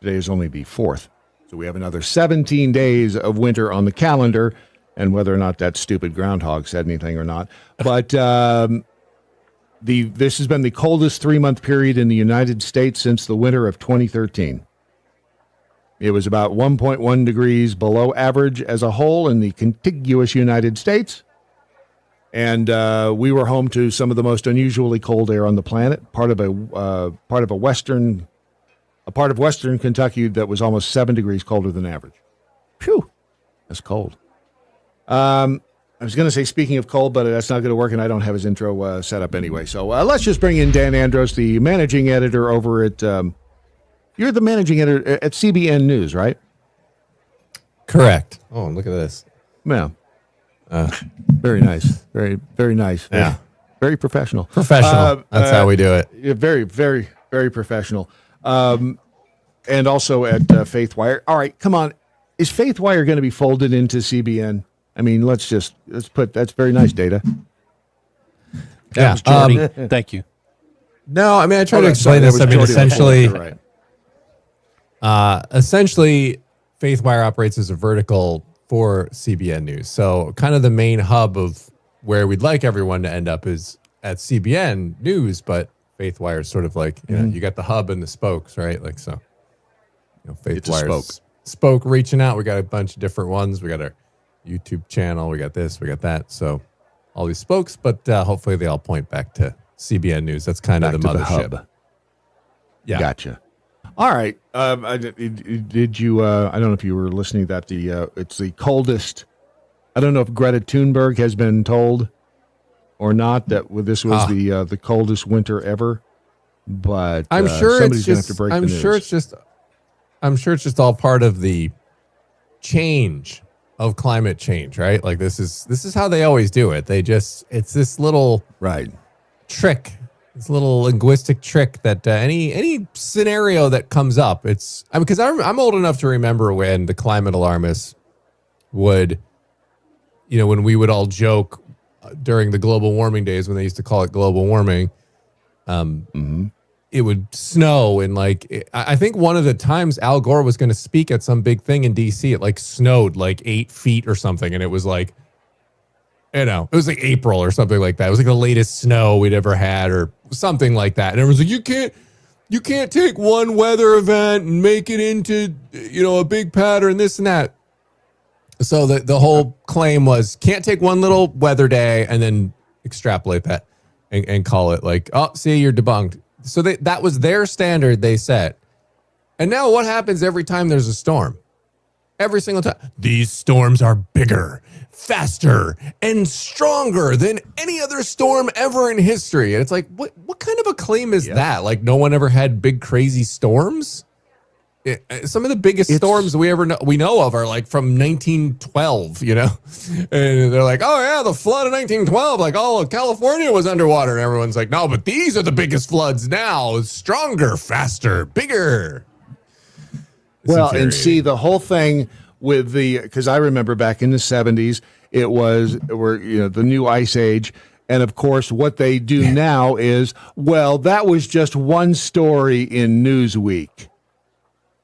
Today is only the 4th. So we have another 17 days of winter on the calendar, and whether or not that stupid groundhog said anything or not. But this has been the coldest 3-month period in the United States since the winter of 2013. It was about 1.1 degrees below average as a whole in the contiguous United States. And we were home to some of the most unusually cold air on the planet, part of Western Kentucky that was almost 7 degrees colder than average. Phew, that's cold. I was going to say, speaking of cold, but that's not going to work, and I don't have his intro set up anyway. So let's just bring in Dan Andros, the managing editor over at, you're the managing editor at CBN News, right? Correct. Oh, look at this. Yeah. Very nice. Very, very nice. Yeah. Very professional. Professional. That's how we do it. Yeah, very, very, very professional. And also at FaithWire. All right, come on. Is FaithWire going to be folded into CBN? I mean, let's put, that's very nice data. That was Jordy. Thank you. No, I mean, I try to explain this. I mean, essentially, FaithWire operates as a vertical for CBN News. So kind of the main hub of where we'd like everyone to end up is at CBN News, but FaithWire is sort of like, you know, you got the hub and the spokes, right? Like, so, you know, FaithWire's spoke reaching out. We got a bunch of different ones. We got our YouTube channel. We got this, we got that. So all these spokes, but hopefully they all point back to CBN News. That's kind of the mothership. Hub. Yeah. Gotcha. All right. Did you, I don't know if you were listening to that, it's the coldest. I don't know if Greta Thunberg has been told or not that this was the coldest winter ever, but I'm sure somebody's going to have to break the news. I'm sure it's just all part of the change of climate change, right? Like this is how they always do it. It's this little trick, this little linguistic trick that any scenario that comes up, because I'm old enough to remember when the climate alarmists would, you know, when we would all joke during the global warming days when they used to call it global warming, it would snow and I think one of the times Al Gore was going to speak at some big thing in DC, it snowed 8 feet or something, and it was it was April or something like that. It was the latest snow we'd ever had or something like that, and everyone's like, you can't take one weather event and make it into a big pattern, this and that. So the whole claim was can't take one little weather day and then extrapolate that and call it oh, see, you're debunked. So that was their standard they set. And now what happens every time there's a storm? Every single time. These storms are bigger, faster, and stronger than any other storm ever in history. And it's what kind of a claim is that? No one ever had big, crazy storms? Some of the biggest storms we know of are from 1912, and they're like, oh yeah, the flood of 1912, all of California was underwater, and everyone's like, no, but these are the biggest floods now, stronger, faster, bigger. Well, and see the whole thing with because I remember back in the 70s, it was the new ice age. And of course, what they do now is, well, that was just one story in Newsweek.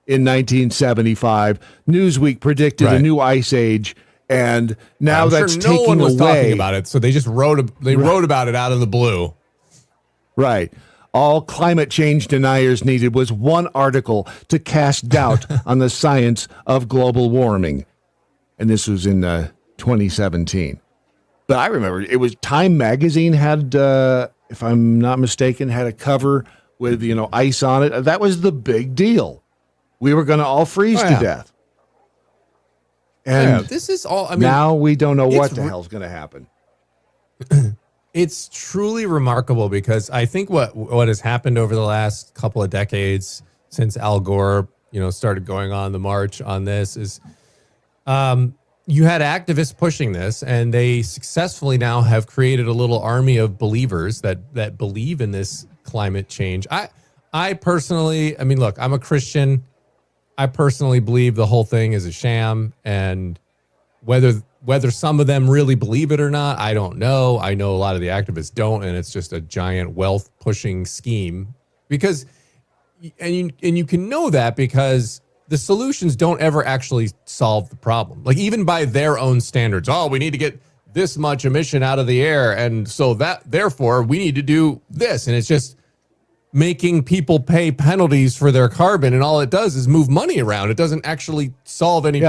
In 1975, Newsweek predicted a new ice age, and now that's taking away. No one was talking about it, so they just wrote about it out of the blue. Right. All climate change deniers needed was one article to cast doubt on the science of global warming, and this was in 2017. But I remember it was Time Magazine had, if I'm not mistaken, had a cover with, ice on it. That was the big deal. We were going to all freeze to death. And this is all, now we don't know what the hell's going to happen. It's truly remarkable because I think what has happened over the last couple of decades since Al Gore, started going on the march on this is, you had activists pushing this, and they successfully now have created a little army of believers that believe in this climate change. I personally, look, I'm a Christian. I personally believe the whole thing is a sham, and whether some of them really believe it or not, I don't know. I know a lot of the activists don't, and it's just a giant wealth pushing scheme. Because, and you can know that because the solutions don't ever actually solve the problem. Like even by their own standards, we need to get this much emission out of the air, and so therefore we need to do this, and it's just making people pay penalties for their carbon, and all it does is move money around. It doesn't actually solve any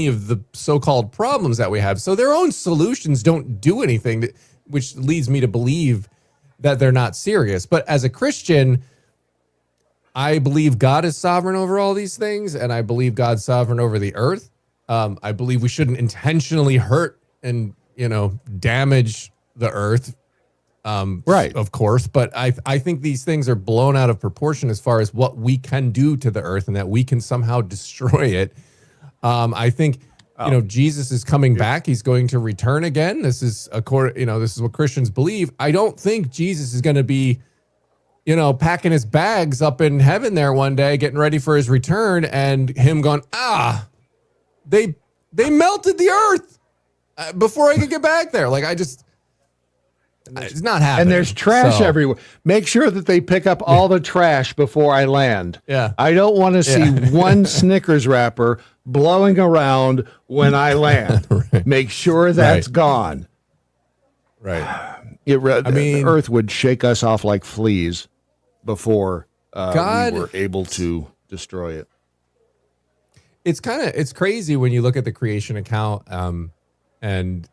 of the so-called problems that we have. So their own solutions don't do anything, which leads me to believe that they're not serious. But as a Christian, I believe God is sovereign over all these things, and I believe God's sovereign over the earth. I believe we shouldn't intentionally hurt and damage the earth. Right, of course, but I think these things are blown out of proportion as far as what we can do to the earth, and that we can somehow destroy it. I think Jesus is coming back; he's going to return again. This is this is what Christians believe. I don't think Jesus is going to be, packing his bags up in heaven there one day, getting ready for his return, and him going, they melted the earth before I could get back there. Like it's not happening. And there's trash everywhere. Make sure that they pick up all the trash before I land. Yeah. I don't want to see one Snickers wrapper blowing around when I land. Right. Make sure that's gone. Right. The earth would shake us off like fleas before we were able to destroy it. It's crazy when you look at the creation account, and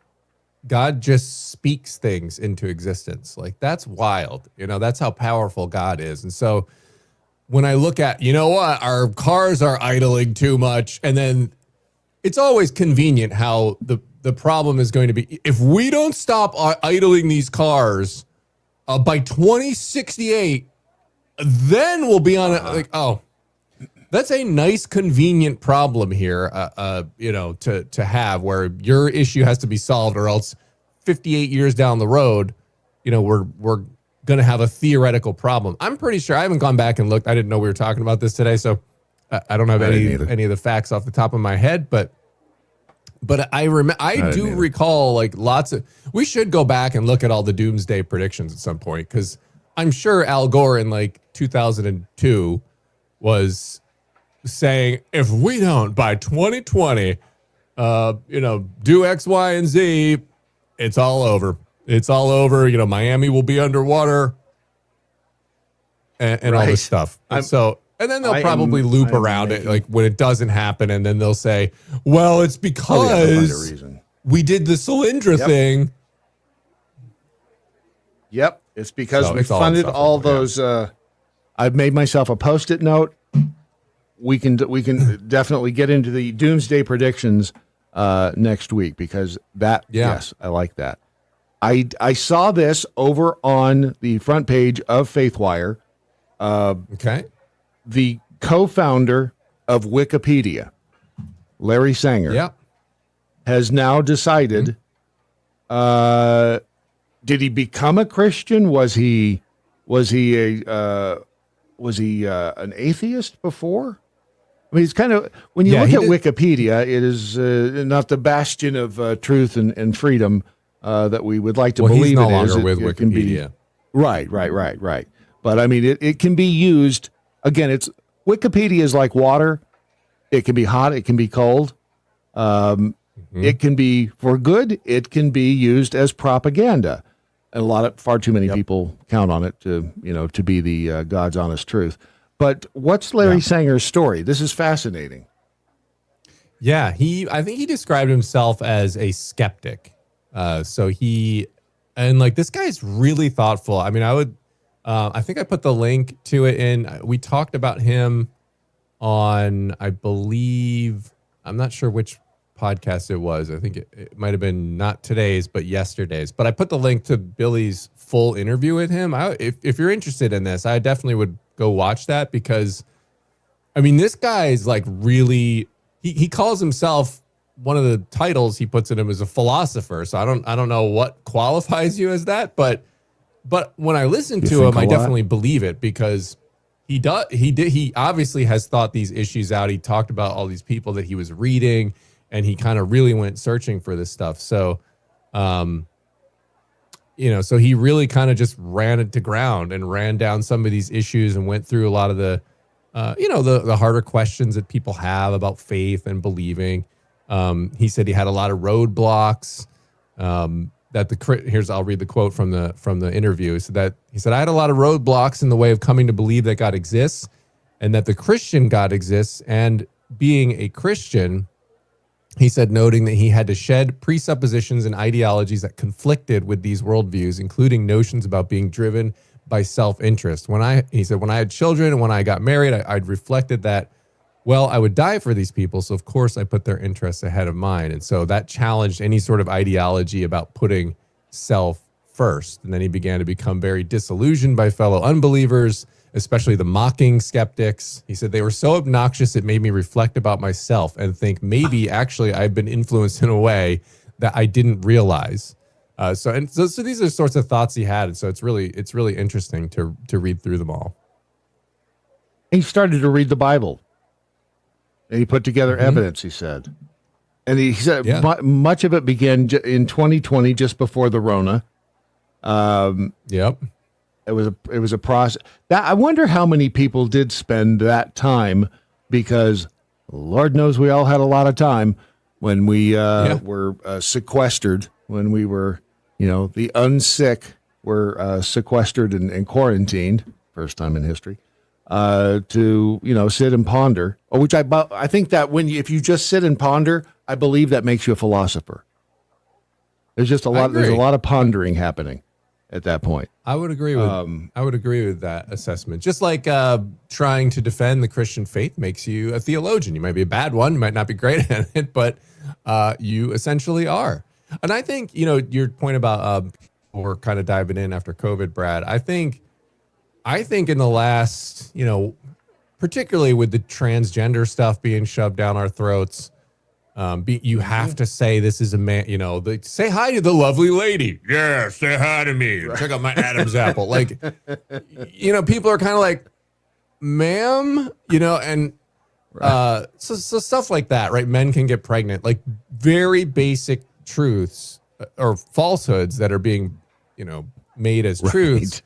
God just speaks things into existence. Like that's wild. That's how powerful God is. And so when I look at, our cars are idling too much. And then it's always convenient how the problem is going to be, if we don't stop idling these cars by 2068, then we'll be on it. That's a nice, convenient problem here, to have, where your issue has to be solved, or else 58 years down the road, we're going to have a theoretical problem. I'm pretty sure I haven't gone back and looked. I didn't know we were talking about this today, so I don't have any of the facts off the top of my head, but I do recall like lots of. We should go back and look at all the doomsday predictions at some point, because I'm sure Al Gore in like 2002 was saying, if we don't by 2020, do X, Y, and Z, it's all over. It's all over. Miami will be underwater and all this stuff. And then they'll probably loop around it, like when it doesn't happen. And then they'll say, well, it's because we did the Solyndra thing. Yep. It's because we funded all those. I've made myself a Post-it note. We can definitely get into the doomsday predictions next week, because yes, I like that. I saw this over on the front page of FaithWire. The co-founder of Wikipedia, Larry Sanger, has now decided. Did he become a Christian? Was he an atheist before? I mean, it's kind of, when you look at Wikipedia, it is not the bastion of truth and freedom that we would like to believe he's no it longer is. with Wikipedia. Right. But I mean, it can be used. Again, Wikipedia is like water. It can be hot. It can be cold. It can be for good. It can be used as propaganda. And far too many people count on it to be the God's honest truth. But what's Larry Sanger's story? This is fascinating. Yeah, I think he described himself as a skeptic. So this guy's really thoughtful. I mean, I think I put the link to it in. We talked about him on, I believe, I'm not sure which podcast it was. I think it might have been not today's, but yesterday's. But I put the link to Billy's full interview with him. If you're interested in this, I definitely would go watch that, because, I mean, this guy's like really, he calls himself, one of the titles he puts in him is a philosopher. So I don't know what qualifies you as that, but when I listen to him, I definitely believe it, because he obviously has thought these issues out. He talked about all these people that he was reading, and he kind of really went searching for this stuff. So, so he really kind of just ran it to ground and ran down some of these issues and went through a lot of the, the harder questions that people have about faith and believing. He said he had a lot of roadblocks. I'll read the quote from the interview. So he said, I had a lot of roadblocks in the way of coming to believe that God exists, and that the Christian God exists. And being a Christian, he said, noting that he had to shed presuppositions and ideologies that conflicted with these worldviews, including notions about being driven by self-interest. He said, when I had children and when I got married, I'd reflected that, well, I would die for these people, so of course I put their interests ahead of mine. And so that challenged any sort of ideology about putting self first. And then he began to become very disillusioned by fellow unbelievers, especially the mocking skeptics. He said, they were so obnoxious it made me reflect about myself and think maybe actually I've been influenced in a way that I didn't realize. So these are sorts of thoughts he had. And so it's really interesting to read through them all. He started to read the Bible. And he put together evidence, he said. And he said much of it began in 2020, just before the Rona. Yep. It was a process. I wonder how many people did spend that time, because Lord knows we all had a lot of time when we were sequestered, when we were, the unsick were sequestered and quarantined, first time in history. To sit and ponder, which I think that if you just sit and ponder, I believe that makes you a philosopher. There's just a lot of pondering happening at that point. I would agree with that assessment. Just like trying to defend the Christian faith makes you a theologian. You might be a bad one, you might not be great at it, but you essentially are. And I think your point about we're kind of diving in after COVID, Brad. I think in the last, particularly with the transgender stuff being shoved down our throats, you have to say this is a man, say hi to the lovely lady. Yeah, say hi to me. Right. Check out my Adam's apple. Like, people are kind of like, ma'am, and so stuff like that, right? Men can get pregnant, like very basic truths or falsehoods that are being, made as truths.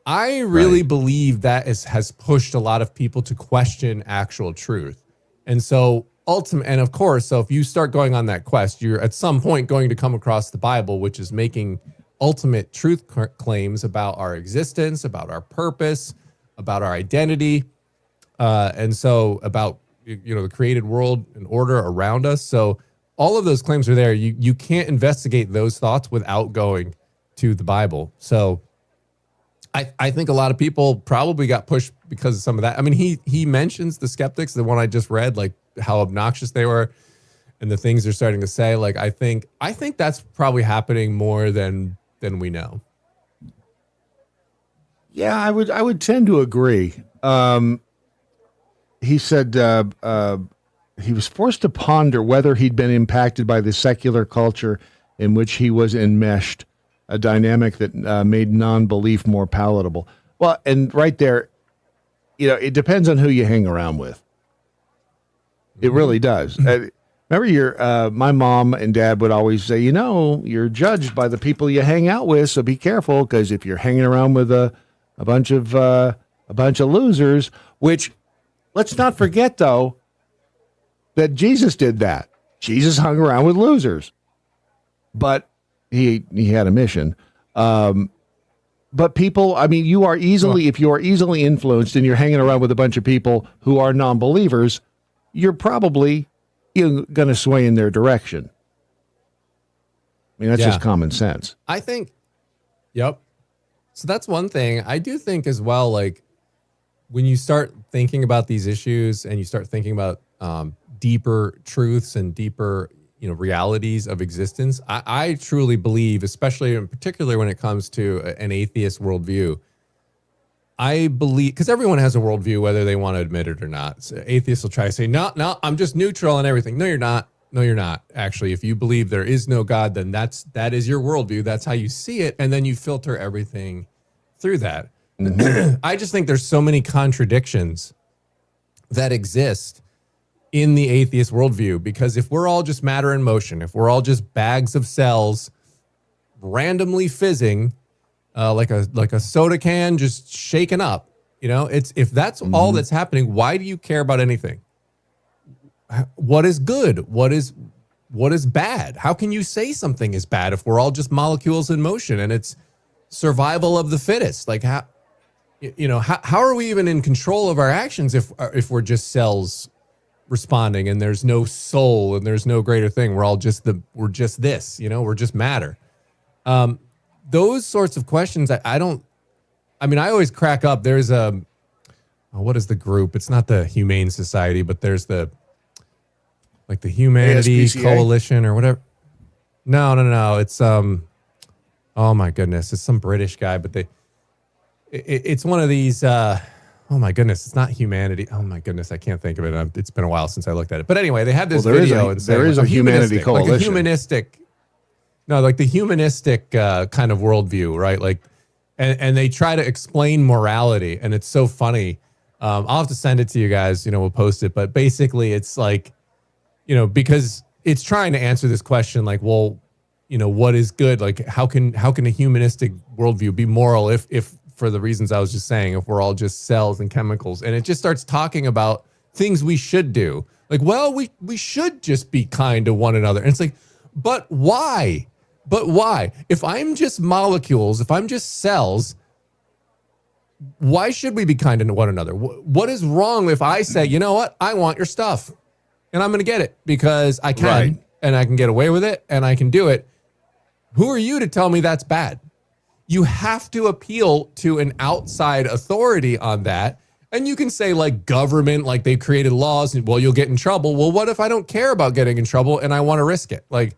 I really believe that has pushed a lot of people to question actual truth. And so and of course, so if you start going on that quest, you're at some point going to come across the Bible, which is making ultimate truth claims about our existence, about our purpose, about our identity, and so about, the created world and order around us. So all of those claims are there. You can't investigate those thoughts without going to the Bible. So I think a lot of people probably got pushed because of some of that. I mean, he mentions the skeptics, the one I just read, like how obnoxious they were and the things they're starting to say. Like, I think that's probably happening more than we know. Yeah, I would tend to agree. He said he was forced to ponder whether he'd been impacted by the secular culture in which he was enmeshed, a dynamic that made non-belief more palatable. Well, and right there, it depends on who you hang around with. It really does. Remember, my mom and dad would always say, you're judged by the people you hang out with, so be careful, because if you're hanging around with a bunch of losers, which, let's not forget, though, that Jesus did that. Jesus hung around with losers, but he had a mission. But people, I mean, if you are easily influenced and you're hanging around with a bunch of people who are non-believers, you're probably going to sway in their direction. I mean, that's just common sense. I think, yep. So that's one thing. I do think as well, like when you start thinking about these issues and you start thinking about deeper truths and deeper, realities of existence, I truly believe, especially in particular when it comes to an atheist worldview, I believe, because everyone has a worldview, whether they want to admit it or not. So atheists will try to say, no, I'm just neutral and everything. No, you're not. No, you're not. Actually, if you believe there is no God, then that is your worldview. That's how you see it. And then you filter everything through that. Mm-hmm. I just think there's so many contradictions that exist in the atheist worldview, because if we're all just matter in motion, if we're all just bags of cells randomly fizzing, like a soda can just shaken up, if that's all that's happening, why do you care about anything? What is good? What is bad? How can you say something is bad if we're all just molecules in motion and it's survival of the fittest? Like how are we even in control of our actions if we're just cells responding and there's no soul and there's no greater thing? We're just this, we're just matter. Those sorts of questions, I always crack up. There's what is the group? It's not the Humane Society, but there's the Humanity ASPCA? Coalition or whatever. No. It's oh my goodness, it's some British guy, but it's one of these. Oh my goodness, it's not Humanity. Oh my goodness, I can't think of it. It's been a while since I looked at it. But anyway, they had this video and there is a Humanity Coalition, like a humanistic. No, like the humanistic kind of worldview, right? Like, and they try to explain morality, and it's so funny. I'll have to send it to you guys. We'll post it. But basically, it's like, because it's trying to answer this question, like, well, what is good? Like, how can a humanistic worldview be moral if for the reasons I was just saying, if we're all just cells and chemicals? And it just starts talking about things we should do. Like, well, we should just be kind to one another. And it's like, but why? But why? If I'm just molecules, if I'm just cells, why should we be kind to one another? What is wrong if I say, you know what? I want your stuff and I'm going to get it because I can, right, and I can get away with it and I can do it. Who are you to tell me that's bad? You have to appeal to an outside authority on that. And you can say like government, like they've created laws and, well, you'll get in trouble. Well, what if I don't care about getting in trouble and I want to risk it? Like,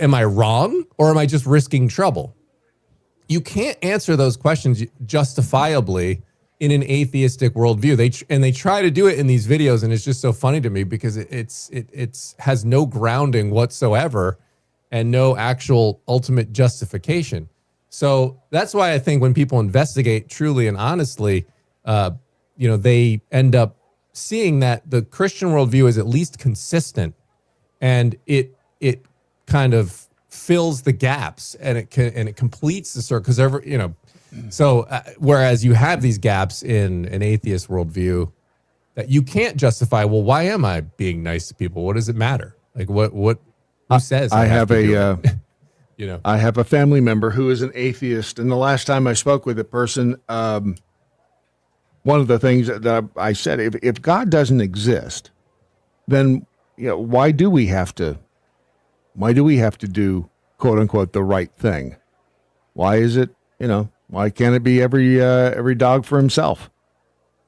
am I wrong or am I just risking trouble? You can't answer those questions justifiably in an atheistic worldview. They try to do it in these videos, and it's just so funny to me because it has no grounding whatsoever and no actual ultimate justification. So that's why I think when people investigate truly and honestly, they end up seeing that the Christian worldview is at least consistent, and it kind of fills the gaps and it completes the circle. So whereas you have these gaps in an atheist worldview that you can't justify. Well, why am I being nice to people? What does it matter? Like who says I have a family member who is an atheist, and the last time I spoke with a person, one of the things that I said, if God doesn't exist, then why do we have to do, quote unquote, the right thing? Why is it, why can't it be every dog for himself,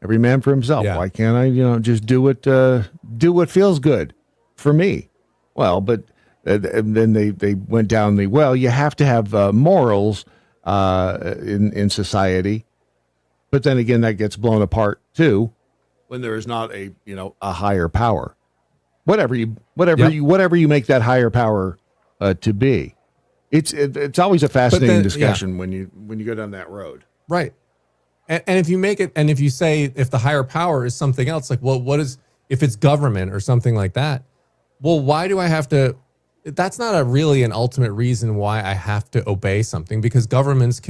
every man for himself? Yeah. Why can't I, just do what feels good for me? Well, but then they went down you have to have morals in society, but then again that gets blown apart too when there is not a higher power. Whatever you make that higher power to be, it's always a fascinating discussion when you go down that road. Right, and if you make it, and if you say if the higher power is something else, like, well, what is if it's government or something like that? Well, why do I have to? That's not really an ultimate reason why I have to obey something, because governments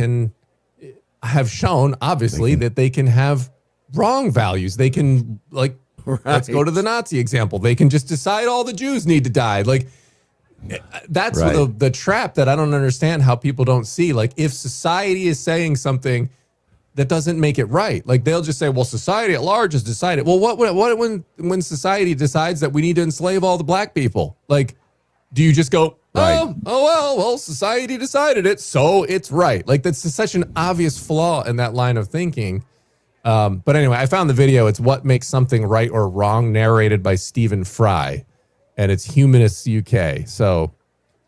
have shown obviously that they can have wrong values. They can like. Right. Let's go to the Nazi example. They can just decide all the Jews need to die. Like that's right. the trap that I don't understand how people don't see. Like if society is saying something that doesn't make it right, like they'll just say, well, society at large has decided. Well, what when society decides that we need to enslave all the black people? Like, do you just go, Right. Well, society decided it, so it's right. Like, that's such an obvious flaw in that line of thinking. But anyway, I found the video. It's What Makes Something Right or Wrong, narrated by Stephen Fry, and it's Humanists UK. So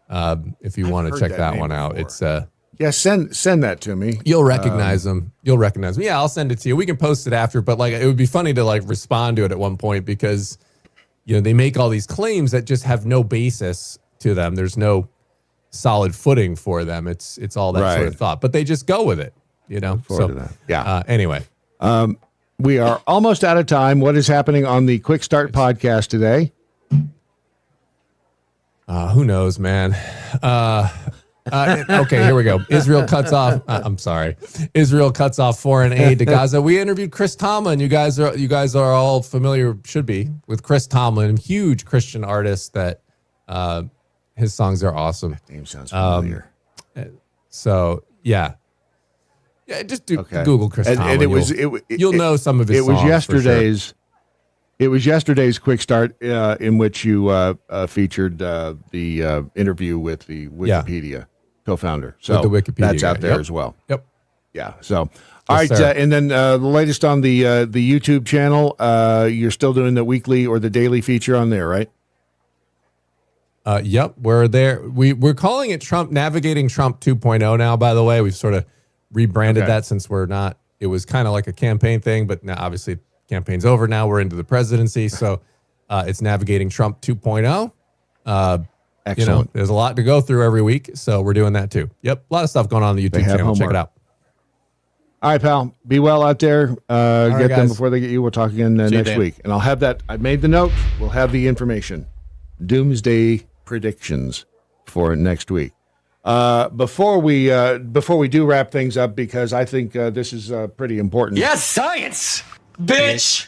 if you want to check that one out, it's yeah, send that to me. You'll recognize them. You'll recognize them. Yeah, I'll send it to you. We can post it after, but like, it would be funny to like respond to it at one point because, you know, they make all these claims that just have no basis to them. There's no solid footing for them. It's all that sort of thought, but they just go with it, you know? So, yeah. Anyway. We are almost out of time. What is happening on the Quick Start podcast today? Who knows, man? Okay, here we go. Israel cuts off. Israel cuts off foreign aid to Gaza. We interviewed Chris Tomlin. You guys are all familiar, should be, with Chris Tomlin, huge Christian artist that his songs are awesome. That name sounds familiar. So yeah, just Google Chris Tomlin. And you'll know some of his songs. It was yesterday's Quick Start in which you featured the interview with the Wikipedia co-founder. So with the Wikipedia that's out guy. there Yep. as well. Yep. Yeah. So all right, sir. and then the latest on the YouTube channel. You're still doing the weekly or the daily feature on there, right? Yep, we're there. We're calling it Navigating Trump 2.0 now, by the way. We've sort of rebranded that since we're not, it was kind of like a campaign thing, but now obviously campaign's over now. We're into the presidency. So it's Navigating Trump 2.0. Excellent. You know, there's a lot to go through every week. So we're doing that too. Yep. A lot of stuff going on the YouTube channel. Check it out. All right, pal. Be well out there. Get them before they get you. We'll talk again next week. And I'll have that. I made the note. We'll have the information. Doomsday predictions for next week. Before we do wrap things up, because I think this is pretty important. Yes, science, bitch.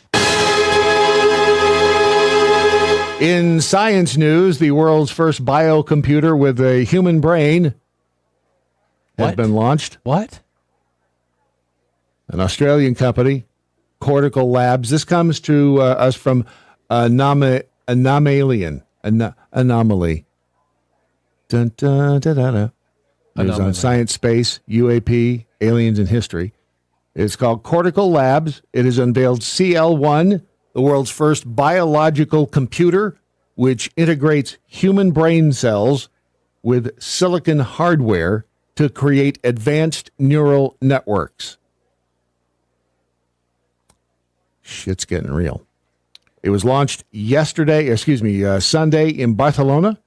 In science news, the world's first biocomputer with a human brain has been launched. What? An Australian company, Cortical Labs. This comes to us from Anomaly. Dun, dun, da, da, da. It was on Science, Space, UAP, Aliens, and History. It's called Cortical Labs. It has unveiled CL1, the world's first biological computer, which integrates human brain cells with silicon hardware to create advanced neural networks. Shit's getting real. It was launched Sunday in Barcelona.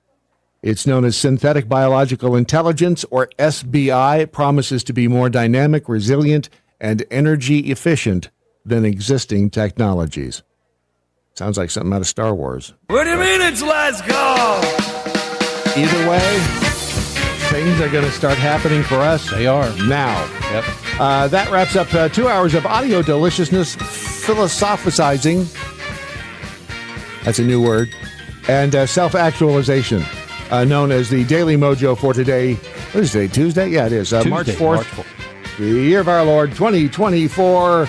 It's known as Synthetic Biological Intelligence, or SBI. It promises to be more dynamic, resilient, and energy efficient than existing technologies. Sounds like something out of Star Wars. What do you mean it's let's go? Either way, things are going to start happening for us. They are. Now. Yep. That wraps up 2 hours of audio deliciousness, philosophizing. That's a new word. And self-actualization, known as the Daily MoJo for today. What is today? Tuesday? Yeah, it is. March 4th. The year of our Lord, 2024.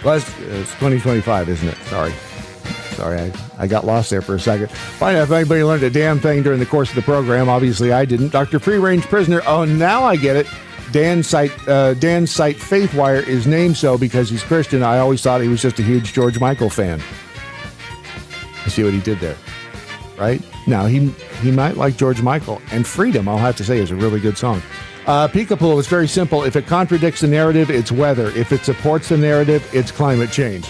Well, it's 2025, isn't it? Sorry, I got lost there for a second. Find out if anybody learned a damn thing during the course of the program. Obviously, I didn't. Dr. Free Range Prisoner. Oh, now I get it. Dan's site Faithwire is named so because he's Christian. I always thought he was just a huge George Michael fan. I see what he did there, right? Now, he might like George Michael, and Freedom, I'll have to say, is a really good song. Peekapool is very simple. If it contradicts the narrative, it's weather. If it supports the narrative, it's climate change.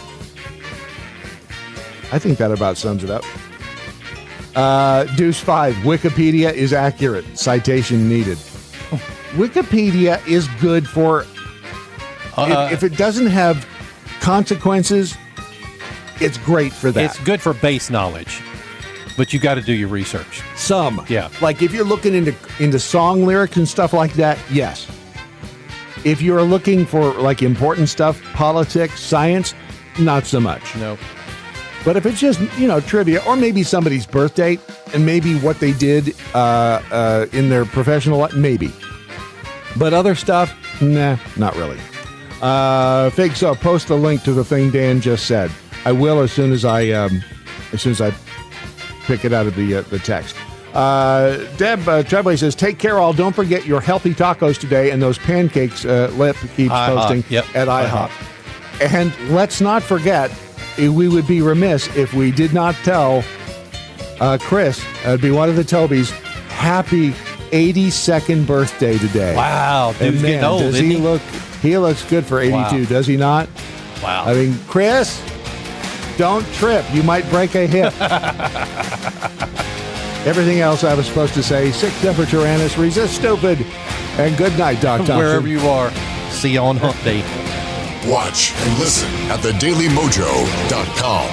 I think that about sums it up. Deuce 5, Wikipedia is accurate. Citation needed. Wikipedia is good for... if it doesn't have consequences, it's great for that. It's good for base knowledge, but you got to do your research. Some. Yeah. Like if you're looking into song lyrics and stuff like that, yes. If you're looking for like important stuff, politics, science, not so much. No. But if it's just, trivia, or maybe somebody's birth date, and maybe what they did in their professional life, maybe. But other stuff, nah, not really. Fig, so post the link to the thing Dan just said. I will as soon as I pick it out of the text. Deb Trebley says, take care all. Don't forget your healthy tacos today and those pancakes Lip keeps posting at IHOP. And let's not forget, we would be remiss if we did not tell Chris, it'd be one of the Tobys, happy 82nd birthday today. Wow, dude's getting old, does isn't he look? He looks good for 82, Wow. does he not? Wow. I mean, Chris, don't trip. You might break a hip. Everything else I was supposed to say, sick temperature, Annis, resist stupid, and good night, Doc Thompson. Wherever you are, see you on Hump Day. Watch and listen at thedailymojo.com.